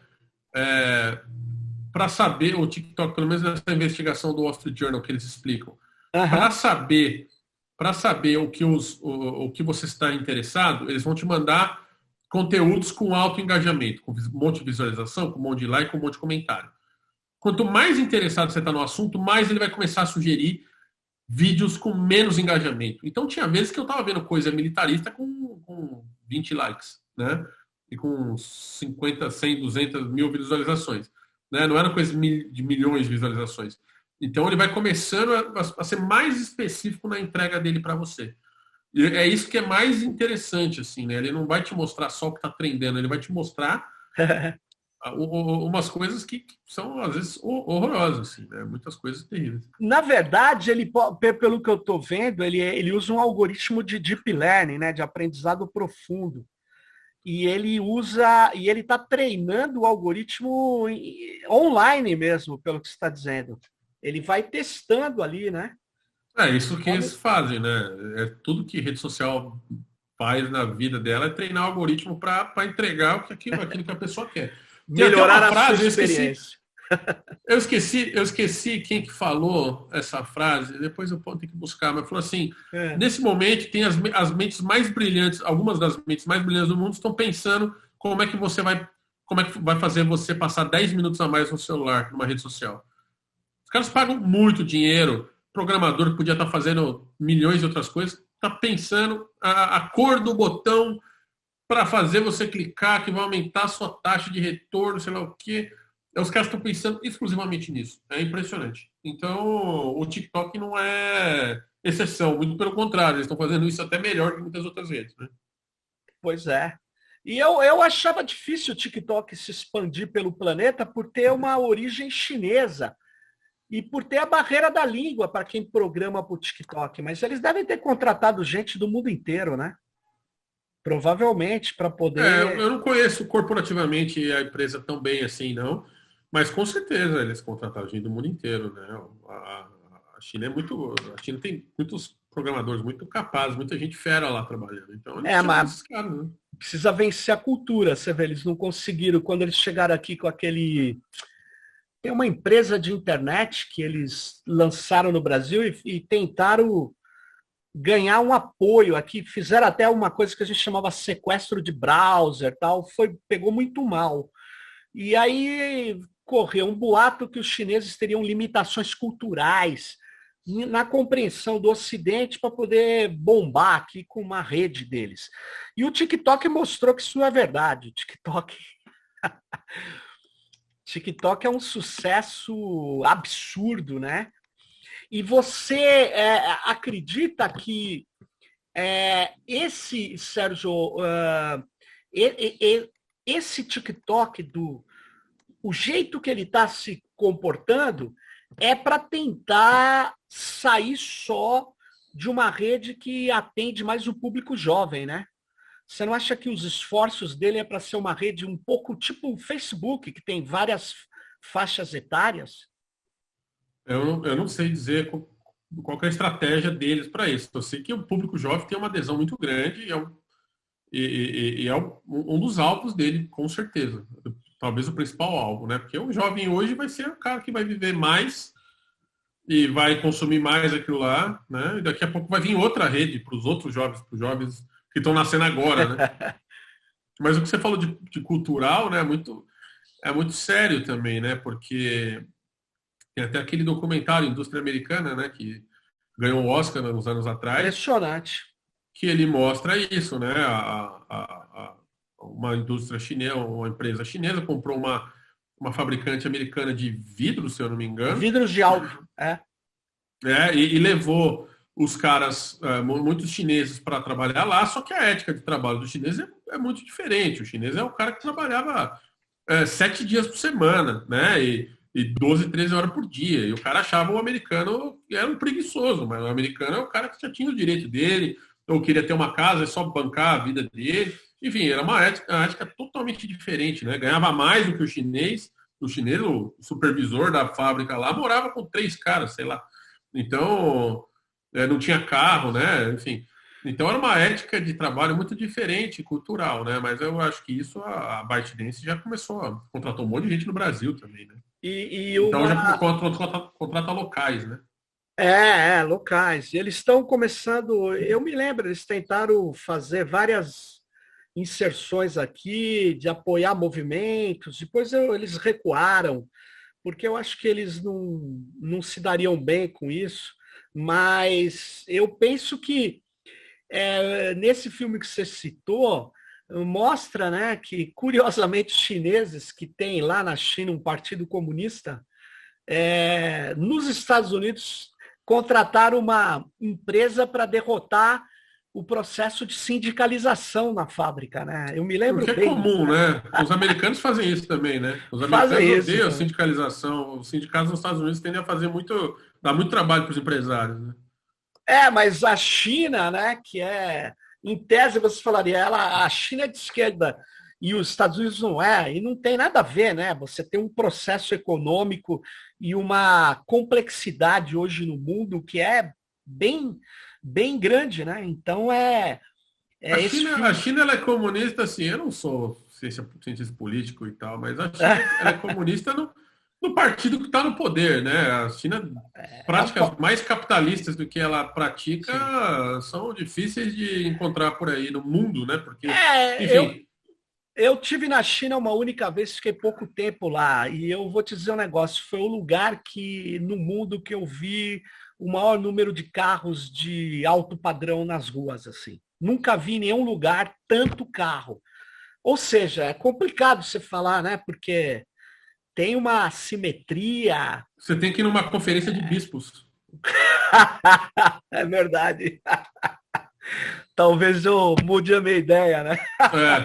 Para saber, o TikTok, pelo menos nessa investigação do Wall Street Journal que eles explicam, para saber para saber o que você está interessado, eles vão te mandar conteúdos com alto engajamento, com um monte de visualização, com um monte de like, com um monte de comentário. Quanto mais interessado você está no assunto, mais ele vai começar a sugerir vídeos com menos engajamento. Então, tinha vezes que eu estava vendo coisa militarista com 20 likes, né? E com 50, 100, 200 mil visualizações. Né? Não era coisa de milhões de visualizações. Então, ele vai começando a ser mais específico na entrega dele para você. E é isso que é mais interessante, assim, né? Ele não vai te mostrar só o que está trendendo, ele vai te mostrar umas coisas que são, às vezes, horrorosas, assim, né? Muitas coisas terríveis. Na verdade, ele, pelo que eu estou vendo, ele usa um algoritmo de deep learning, né? De aprendizado profundo. E ele está treinando o algoritmo online mesmo, pelo que você está dizendo. Ele vai testando ali, né? É isso que eles fazem, né? É tudo que rede social faz na vida dela é treinar o algoritmo para entregar aquilo que a pessoa quer. Melhorar a sua experiência. Eu esqueci quem que falou essa frase, depois eu posso ter que buscar, mas falou assim, nesse momento tem as mentes mais brilhantes, algumas das mentes mais brilhantes do mundo estão pensando como é que vai fazer você passar 10 minutos a mais no celular, numa rede social. Os caras pagam muito dinheiro, programador que podia estar fazendo milhões de outras coisas, está pensando a cor do botão para fazer você clicar, que vai aumentar a sua taxa de retorno, sei lá o quê. Os caras estão pensando exclusivamente nisso. É impressionante. Então, o TikTok não é exceção, muito pelo contrário, eles estão fazendo isso até melhor que muitas outras redes, né? Pois é. E eu achava difícil o TikTok se expandir pelo planeta por ter uma origem chinesa e por ter a barreira da língua para quem programa para o TikTok. Mas eles devem ter contratado gente do mundo inteiro, né? Provavelmente, para poder... Eu não conheço corporativamente a empresa tão bem assim, não. Mas com certeza eles contrataram gente do mundo inteiro, né? A China a China tem muitos programadores muito capazes, muita gente fera lá trabalhando. Então, mas esses caras, né? Precisa vencer a cultura, você vê, eles não conseguiram, quando eles chegaram aqui com aquele... Tem uma empresa de internet que eles lançaram no Brasil e tentaram ganhar um apoio aqui, fizeram até uma coisa que a gente chamava sequestro de browser, tal, pegou muito mal. E aí correu um boato que os chineses teriam limitações culturais na compreensão do Ocidente para poder bombar aqui com uma rede deles. E o TikTok mostrou que isso não é verdade. TikTok é um sucesso absurdo, né? E você acredita que esse, Sérgio, esse TikTok, o jeito que ele está se comportando, é para tentar sair só de uma rede que atende mais o público jovem, né? Você não acha que os esforços dele é para ser uma rede um pouco tipo o Facebook, que tem várias faixas etárias? Eu não sei dizer qual que é a estratégia deles para isso. Eu sei que o público jovem tem uma adesão muito grande e é um dos alvos dele, com certeza. Talvez o principal alvo, né? Porque o jovem hoje vai ser o cara que vai viver mais e vai consumir mais aquilo lá, né? E daqui a pouco vai vir outra rede para os outros jovens, para os jovens que estão nascendo agora, né? Mas o que você falou de cultural, né? É muito sério também, né? Porque tem até aquele documentário Indústria Americana, né? Que ganhou o Oscar uns anos atrás. Impressionante. Que ele mostra isso, né? Uma indústria chinesa, uma empresa chinesa comprou uma fabricante americana de vidros, se eu não me engano. Vidros de álcool, e levou os caras, muitos chineses, para trabalhar lá, só que a ética de trabalho do chinês é muito diferente. O chinês é o cara que trabalhava 7 dias por semana, né? E 12, 13 horas por dia. E o cara achava o americano era um preguiçoso, mas o americano é o cara que já tinha o direito dele, ou queria ter uma casa, é só bancar a vida dele. Enfim, era uma ética totalmente diferente, né? Ganhava mais do que o chinês. O chinês, o supervisor da fábrica lá, morava com 3 caras, sei lá. Então, não tinha carro, né? Enfim. Então, era uma ética de trabalho muito diferente, cultural, né? Mas eu acho que isso a ByteDance já contratou um monte de gente no Brasil também, né? Então, já contrata locais, né? Locais. E eles estão começando, eu me lembro, eles tentaram fazer várias inserções aqui, de apoiar movimentos, depois eles recuaram, porque eu acho que eles não se dariam bem com isso, mas eu penso que nesse filme que você citou, mostra, né, que curiosamente os chineses que têm lá na China um partido comunista, nos Estados Unidos contrataram uma empresa para derrotar o processo de sindicalização na fábrica, né? Eu me lembro Porque é bem disso, comum, né? né? Os americanos fazem isso também, né? Os Fazem americanos isso odeiam a também. sindicalização. Os sindicatos nos Estados Unidos tendem a fazer dar muito trabalho para os empresários, né? Mas a China, né, que em tese você falaria, a China é de esquerda e os Estados Unidos não é, e não tem nada a ver, né? Você tem um processo econômico e uma complexidade hoje no mundo que é bem, bem grande, né? Então esse A filme. China ela é comunista, assim, eu não sou cientista político e tal, mas a China ela é comunista no partido que está no poder, né? A China, É um, práticas mais capitalistas do que ela sim. pratica são difíceis de encontrar por aí no mundo, né? Porque, É, eu, enfim, eu tive na China uma única vez, fiquei pouco tempo lá, e eu vou te dizer um negócio, foi o lugar que no mundo que eu vi o maior número de carros de alto padrão nas ruas, assim. Nunca vi em nenhum lugar tanto carro. Ou seja, é complicado você falar, né? Porque tem uma simetria. você tem que ir numa conferência de bispos. É verdade. Talvez eu mude a minha ideia, né?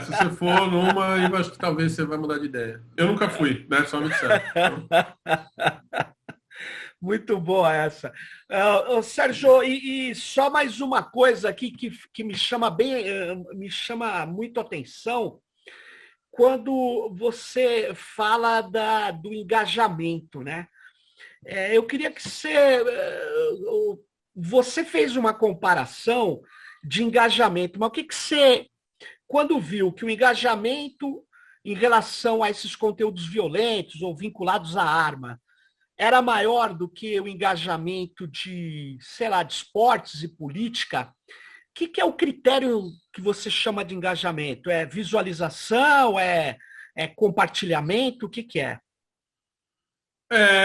Se você for numa, eu acho que talvez você vai mudar de ideia. Eu nunca fui, né? Só me disseram. Então, Muito boa essa. Sérgio, e só mais uma coisa aqui que me chama me chama muito atenção quando você fala do engajamento, né? Eu queria que você fez uma comparação de engajamento, mas o que você, quando viu que o engajamento em relação a esses conteúdos violentos ou vinculados à arma era maior do que o engajamento de, sei lá, de esportes e política, o que é o critério que você chama de engajamento? É visualização? É compartilhamento? O que é?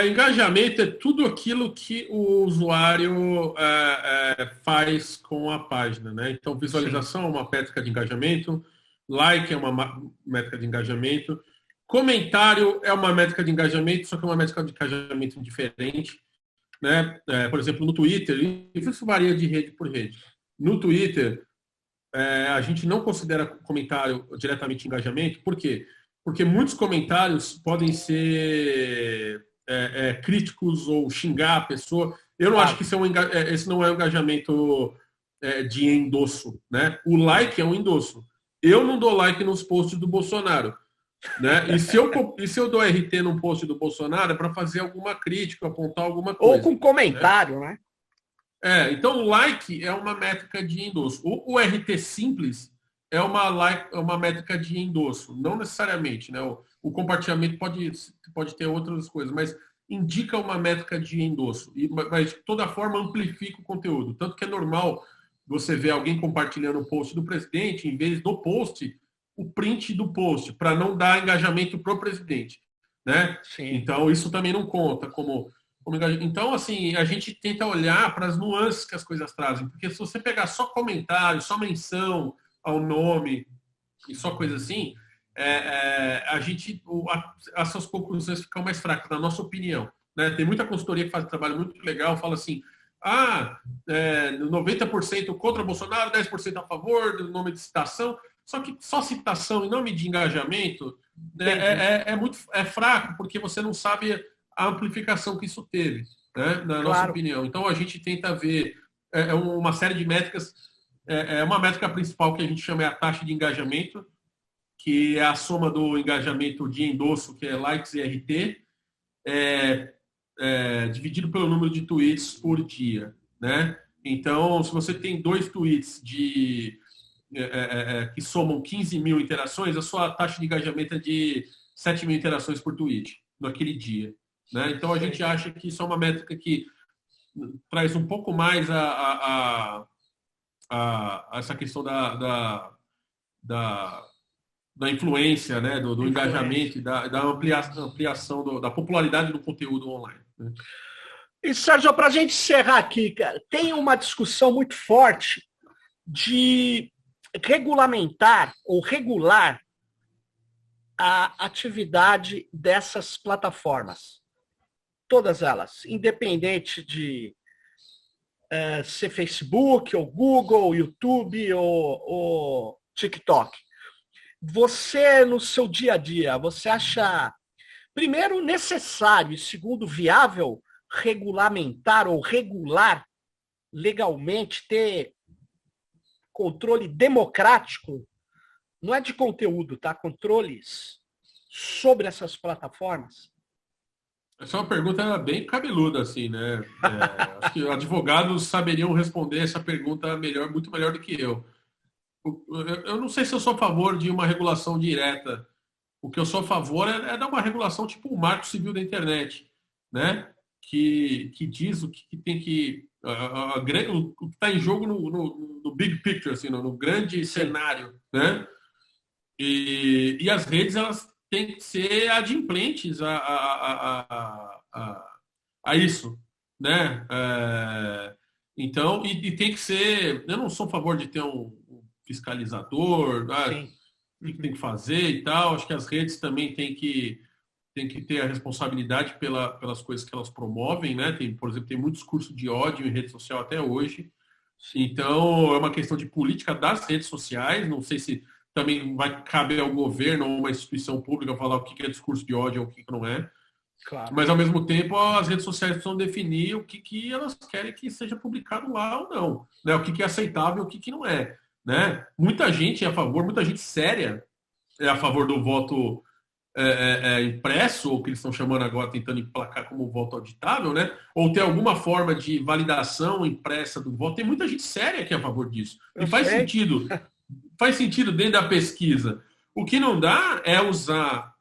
engajamento é tudo aquilo que o usuário faz com a página, né? Então, Sim, visualização é uma métrica de engajamento, like é uma métrica de engajamento, comentário é uma métrica de engajamento, só que é uma métrica de engajamento diferente, né? Por exemplo, no Twitter, isso varia de rede por rede. No Twitter, a gente não considera comentário diretamente engajamento, por quê? Porque muitos comentários podem ser críticos ou xingar a pessoa. Eu não acho claro. que esse não é um engajamento de endosso, né? O like é um endosso. Eu não dou like nos posts do Bolsonaro, né? E se eu dou RT num post do Bolsonaro é para fazer alguma crítica, apontar alguma Ou coisa, com né? comentário, né? Então, o like é uma métrica de endosso. O RT simples é uma métrica de endosso. Não necessariamente, né? O compartilhamento pode ter outras coisas, mas indica uma métrica de endosso. Mas, de toda forma, amplifica o conteúdo. Tanto que é normal você ver alguém compartilhando o post do presidente, em vez do post, o print do post, para não dar engajamento para o presidente, né? Sim. Então, isso também não conta como engajamento. Então, assim, a gente tenta olhar para as nuances que as coisas trazem, porque se você pegar só comentário, só menção ao nome e só coisa assim, a gente, as suas conclusões ficam mais fracas, na nossa opinião. Né? Tem muita consultoria que faz um trabalho muito legal, fala assim, 90% contra Bolsonaro, 10% a favor, do nome de citação, só que só citação em nome de engajamento Entendi. é fraco, porque você não sabe a amplificação que isso teve, né, na nossa Claro. opinião. Então, a gente tenta ver uma série de métricas. Uma métrica principal que a gente chama é a taxa de engajamento, que é a soma do engajamento de endosso, que é likes e RT, dividido pelo número de tweets por dia, né? Então, se você tem 2 tweets que somam 15 mil interações, a sua taxa de engajamento é de 7 mil interações por tweet naquele dia. Né? Então, a gente Sei. acha que isso é uma métrica que traz um pouco mais a essa questão da influência, né? do engajamento, da ampliação da popularidade do conteúdo online. Né? E, Sérgio, para a gente encerrar aqui, cara, tem uma discussão muito forte de regulamentar ou regular a atividade dessas plataformas. Todas elas, independente de ser Facebook, ou Google, YouTube ou TikTok. Você, no seu dia a dia, você acha, primeiro, necessário e segundo, viável regulamentar ou regular legalmente, ter controle democrático, não é de conteúdo, tá? Controles sobre essas plataformas? Essa é uma pergunta bem cabeluda, assim, né? Acho que advogados saberiam responder essa pergunta muito melhor do que eu. Eu não sei se eu sou a favor de uma regulação direta. O que eu sou a favor é dar uma regulação tipo o Marco Civil da Internet, né? Que diz o que tem que... o que está em jogo no big picture, assim, no grande cenário, né? E as redes, elas têm que ser adimplentes a isso, né? Então, e tem que ser... Eu não sou a favor de ter um fiscalizador, o que tem que fazer e tal. Acho que as redes também têm que ter a responsabilidade pelas coisas que elas promovem, né? Por exemplo, tem muito discurso de ódio em rede social até hoje. Então, é uma questão de política das redes sociais. Não sei se também vai caber ao governo ou uma instituição pública falar o que é discurso de ódio ou o que não é. Claro. Mas, ao mesmo tempo, as redes sociais precisam definir o que elas querem que seja publicado lá ou não, né? O que é aceitável e o que não é, né? Muita gente é a favor, muita gente séria é a favor do voto impresso, ou que eles estão chamando agora, tentando emplacar como voto auditável, né? Ou ter alguma forma de validação impressa do voto. Tem muita gente séria que é a favor disso. E faz sentido dentro da pesquisa. O que não dá é usar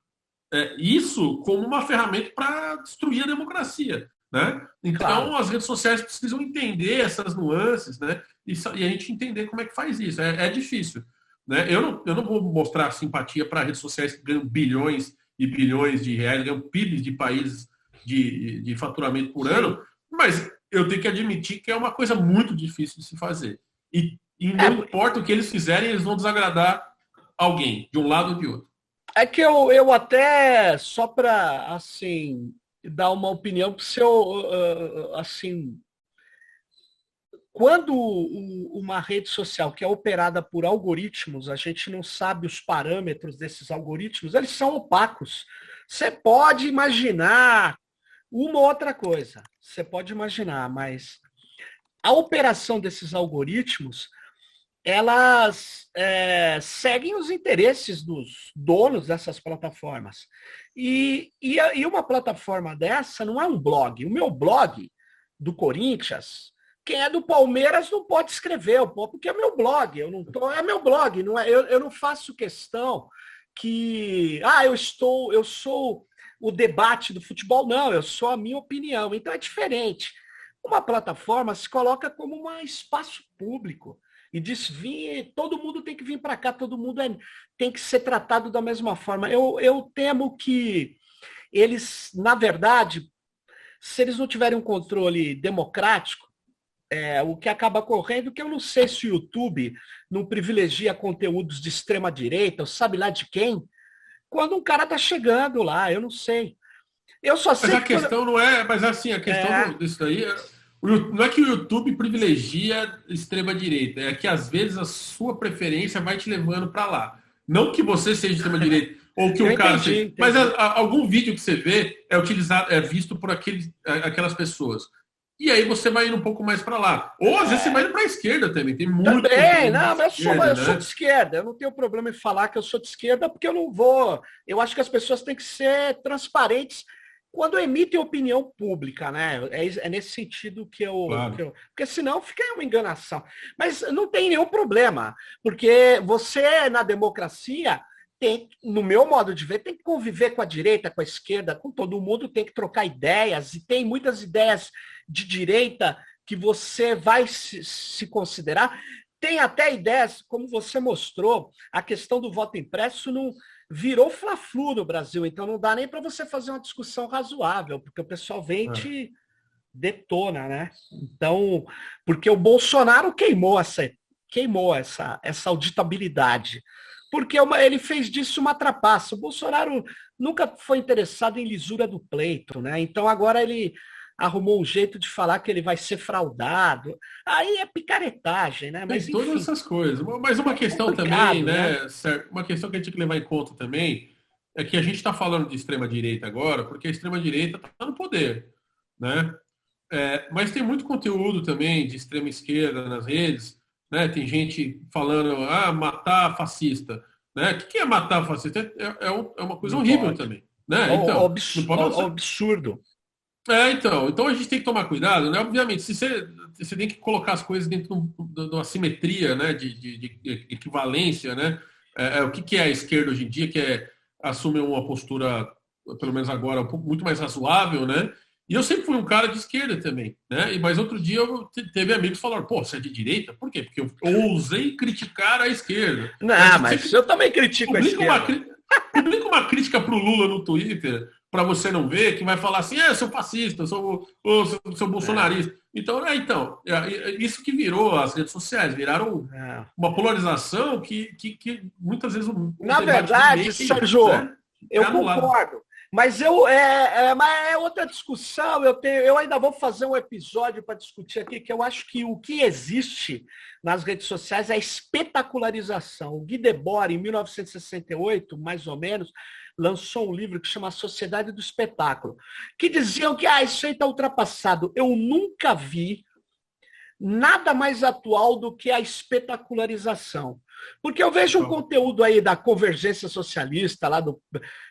isso como uma ferramenta para destruir a democracia, né? Então, claro, as redes sociais precisam entender essas nuances, né? E a gente entender como é que faz isso. É difícil, né? Eu não vou mostrar simpatia para redes sociais que ganham bilhões e bilhões de reais, ganham PIBs de países de faturamento por ano, mas eu tenho que admitir que é uma coisa muito difícil de se fazer. E não importa o que eles fizerem, eles vão desagradar alguém, de um lado ou de outro. É que eu até, só para, assim, dar uma opinião, para o seu, assim, quando uma rede social que é operada por algoritmos, a gente não sabe os parâmetros desses algoritmos, eles são opacos. Você pode imaginar uma outra coisa, você pode imaginar, mas a operação desses algoritmos, elas seguem os interesses dos donos dessas plataformas. E uma plataforma dessa não é um blog. O meu blog do Corinthians, quem é do Palmeiras não pode escrever, porque é meu blog. É meu blog. Não é, eu não faço questão que eu sou o debate do futebol. Não, eu sou a minha opinião. Então é diferente. Uma plataforma se coloca como um espaço público. E diz, todo mundo tem que vir para cá, todo mundo tem que ser tratado da mesma forma. Eu temo que eles, na verdade, se eles não tiverem um controle democrático, o que acaba ocorrendo, que eu não sei se o YouTube não privilegia conteúdos de extrema-direita, ou sabe lá de quem, quando um cara está chegando lá, eu não sei. Eu só sei mas a questão não é, mas assim, a questão disso daí... Não é que o YouTube privilegia extrema-direita, é que às vezes a sua preferência vai te levando para lá. Não que você seja extrema-direita, ou que o cara seja. Mas algum vídeo que você vê é visto por aquelas pessoas. E aí você vai indo um pouco mais para lá. Ou às vezes você vai indo para a esquerda também. Tem muito. Também, não, mas eu sou de esquerda. Eu não tenho problema em falar que eu sou de esquerda, porque eu não vou. Eu acho que as pessoas têm que ser transparentes quando emitem opinião pública, né? É nesse sentido que claro. Porque senão fica uma enganação. Mas não tem nenhum problema, porque você, na democracia, no meu modo de ver, tem que conviver com a direita, com a esquerda, com todo mundo, tem que trocar ideias, e tem muitas ideias de direita que você vai se considerar? Tem até ideias, como você mostrou, a questão do voto impresso não virou fla-flu no Brasil, então não dá nem para você fazer uma discussão razoável, porque o pessoal vem e te detona, né? Então, porque o Bolsonaro queimou essa auditabilidade, porque ele fez disso uma trapaça. O Bolsonaro nunca foi interessado em lisura do pleito, né? Então agora ele arrumou um jeito de falar que ele vai ser fraudado. Aí é picaretagem, né? Mas, tem todas essas coisas. Mas uma questão também, né? Uma questão que a gente tem que levar em conta também é que a gente está falando de extrema-direita agora, porque a extrema-direita está no poder, né? Mas tem muito conteúdo também de extrema-esquerda nas redes, né? Tem gente falando, matar fascista. Né? O que é matar fascista? É uma coisa horrível também. Né? Então, absurdo. Então a gente tem que tomar cuidado, né? Obviamente, se você tem que colocar as coisas dentro de uma simetria, né? De equivalência, né? O que é a esquerda hoje em dia, que é assumir uma postura, pelo menos agora, muito mais razoável, né? E eu sempre fui um cara de esquerda também, né? Mas outro dia teve amigos que falaram, pô, você é de direita? Por quê? Porque eu ousei criticar a esquerda. Não, mas eu também critico a esquerda. Publica uma crítica pro Lula no Twitter, para você não ver, que vai falar assim, eu sou fascista, eu sou bolsonarista. Então, isso que virou as redes sociais, viraram uma polarização que muitas vezes... Na verdade, Sérgio, eu concordo. Mas é outra discussão. Eu ainda vou fazer um episódio para discutir aqui, que eu acho que o que existe nas redes sociais é a espetacularização. O Guy Debord, em 1968, mais ou menos, lançou um livro que chama A Sociedade do Espetáculo, que diziam que isso aí está ultrapassado. Eu nunca vi nada mais atual do que a espetacularização. Porque eu vejo um conteúdo aí da convergência socialista,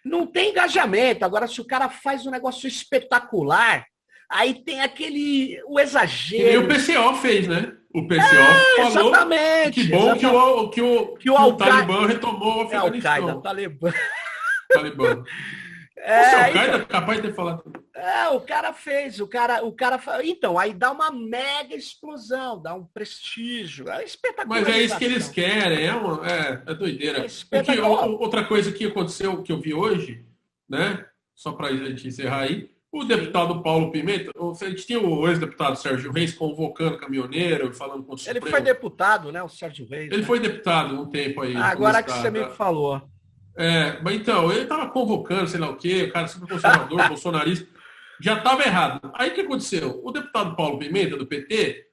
não tem engajamento. Agora, se o cara faz um negócio espetacular, aí tem o exagero. E o PCO fez, né? O PCO falou exatamente, que bom que o Talibã retomou o Afeganistão. O Talibã. O Al-Qaeda é capaz de ter falado. O cara fez, então, aí dá uma mega explosão, dá um prestígio, é espetacular. Mas é isso que eles querem, é doideira. Outra coisa que aconteceu, que eu vi hoje, né? Só para a gente encerrar aí, o deputado Paulo Pimenta, a gente tinha o ex-deputado Sérgio Reis convocando caminhoneiro, falando com o Supremo. Ele foi deputado, né, o Sérgio Reis? Ele foi deputado um tempo aí. Agora que você me falou. Mas então, ele estava convocando, sei lá o quê, o cara super conservador, bolsonarista, já estava errado. Aí o que aconteceu? O deputado Paulo Pimenta, do PT,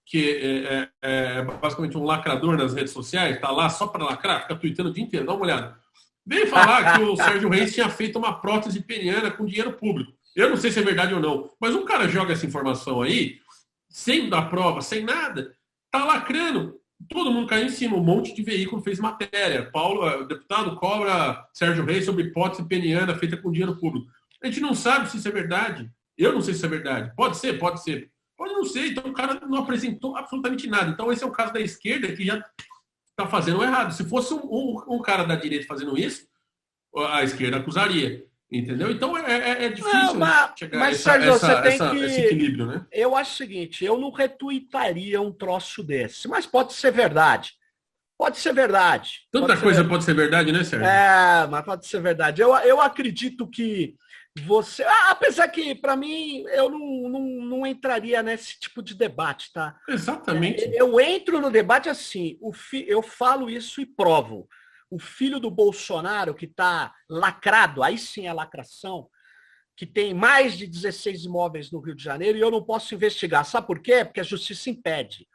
que é basicamente um lacrador nas redes sociais, está lá só para lacrar, fica tweetando o dia inteiro, dá uma olhada. Veio falar que o Sérgio Reis tinha feito uma prótese peniana com dinheiro público. Eu não sei se é verdade ou não, mas um cara joga essa informação aí, sem dar prova, sem nada, tá lacrando. Todo mundo caiu em cima, um monte de veículo fez matéria. O deputado cobra Sérgio Reis sobre hipótese peniana feita com dinheiro público. A gente não sabe se isso é verdade. Eu não sei se isso é verdade. Pode ser. Pode não ser. Então o cara não apresentou absolutamente nada. Então esse é o caso da esquerda que já está fazendo o errado. Se fosse um cara da direita fazendo isso, a esquerda acusaria. Entendeu? Então é difícil chegar a esse equilíbrio, né? Eu acho o seguinte, eu não retuitaria um troço desse, mas pode ser verdade. Pode ser verdade. Tanta coisa pode ser verdade, né, Sérgio? Mas pode ser verdade. Eu acredito que você... apesar que, para mim, eu não entraria nesse tipo de debate, tá? Exatamente. Eu entro no debate assim, eu falo isso e provo. O filho do Bolsonaro, que está lacrado, aí sim é lacração, que tem mais de 16 imóveis no Rio de Janeiro, e eu não posso investigar. Sabe por quê? Porque a justiça impede.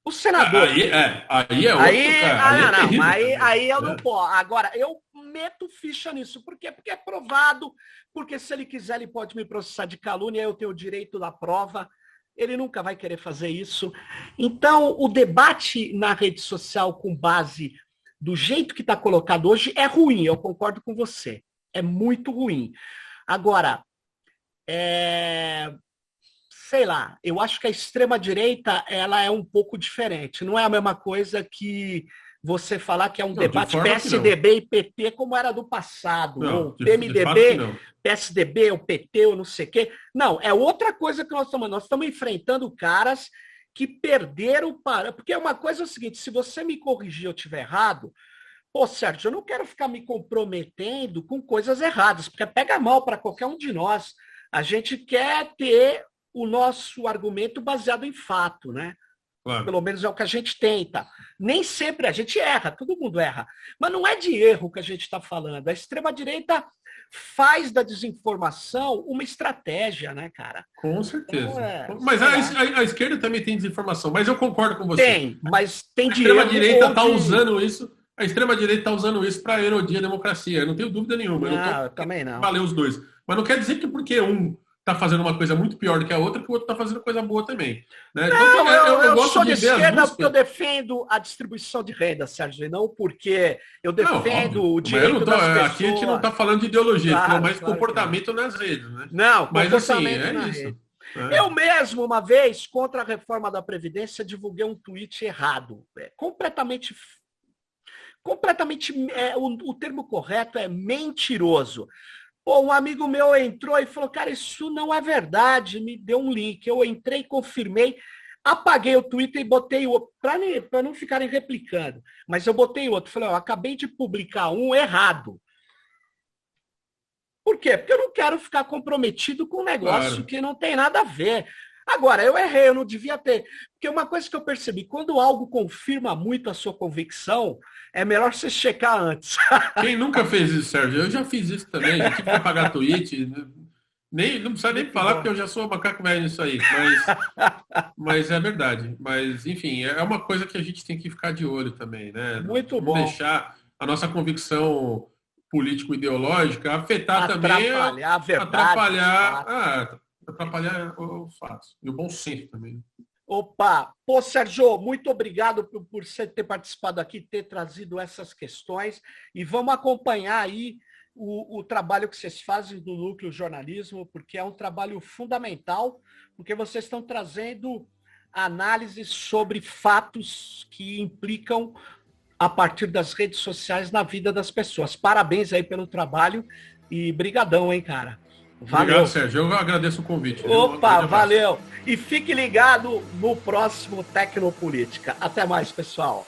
O senador... Aí é outro, cara. Aí eu não posso. Agora, eu meto ficha nisso. Por quê? Porque é provado, porque se ele quiser, ele pode me processar de calúnia, eu tenho o direito da prova. Ele nunca vai querer fazer isso. Então, o debate na rede social com base... do jeito que está colocado hoje, é ruim, eu concordo com você. É muito ruim. Agora, sei lá, eu acho que a extrema-direita ela é um pouco diferente. Não é a mesma coisa que você falar que é um Não, de debate forma que não. PSDB e PT como era do passado, Não, ou de fato que PMDB, não. PSDB, ou PT, ou não sei o quê. Não, é outra coisa que nós estamos enfrentando caras que perderam o parâmetro. Porque uma coisa é o seguinte, se você me corrigir eu estiver errado, pô, Sérgio, eu não quero ficar me comprometendo com coisas erradas, porque pega mal para qualquer um de nós. A gente quer ter o nosso argumento baseado em fato, né? Claro. Pelo menos é o que a gente tenta. Nem sempre a gente erra, todo mundo erra. Mas não é de erro que a gente está falando. A extrema-direita faz da desinformação uma estratégia, né, cara? Com certeza. Então, mas a esquerda também tem desinformação, mas eu concordo com você. Tem, mas tem de erro. A extrema-direita está onde... usando isso. A extrema-direita está usando isso para erodir a democracia. Eu não tenho dúvida nenhuma. Não, também não. Valeu os dois. Mas não quer dizer que porque um está fazendo uma coisa muito pior do que a outra, que o outro está fazendo coisa boa também. Né? Não, então, eu gosto sou de de ver esquerda porque eu defendo a distribuição de renda, Sérgio, e não porque eu defendo o direito das pessoas. Aqui a gente não está falando de ideologia, claro, falando mais claro comportamento nas redes. Né? Não, mas assim, é isso. Rede. Eu mesmo, uma vez, contra a reforma da Previdência, divulguei um tweet errado. Completamente o termo correto é mentiroso. Pô, um amigo meu entrou e falou, cara, isso não é verdade, me deu um link. Eu entrei, confirmei, apaguei o Twitter e botei outro, para não ficarem replicando. Mas eu botei outro. Falei, acabei de publicar um errado. Por quê? Porque eu não quero ficar comprometido com um negócio que não tem nada a ver. Agora, eu errei, eu não devia ter. Porque uma coisa que eu percebi, quando algo confirma muito a sua convicção, é melhor você checar antes. Quem nunca fez isso, Sérgio? Eu já fiz isso também, já tive que apagar tweet. Não precisa nem falar, porque eu já sou macaco velho nisso aí. Mas é verdade. Mas, enfim, é uma coisa que a gente tem que ficar de olho também, né? Muito bom. Não deixar a nossa convicção político-ideológica afetar também... A verdade. Atrapalhar os fatos. E o bom senso também. Opa! Pô, Sérgio, muito obrigado por você ter participado aqui, ter trazido essas questões. E vamos acompanhar aí o trabalho que vocês fazem do Núcleo Jornalismo, porque é um trabalho fundamental, porque vocês estão trazendo análises sobre fatos que implicam a partir das redes sociais na vida das pessoas. Parabéns aí pelo trabalho e brigadão, hein, cara? Valeu. Obrigado, Sérgio. Eu agradeço o convite. Opa, valeu. E fique ligado no próximo Tecnopolítica. Até mais, pessoal.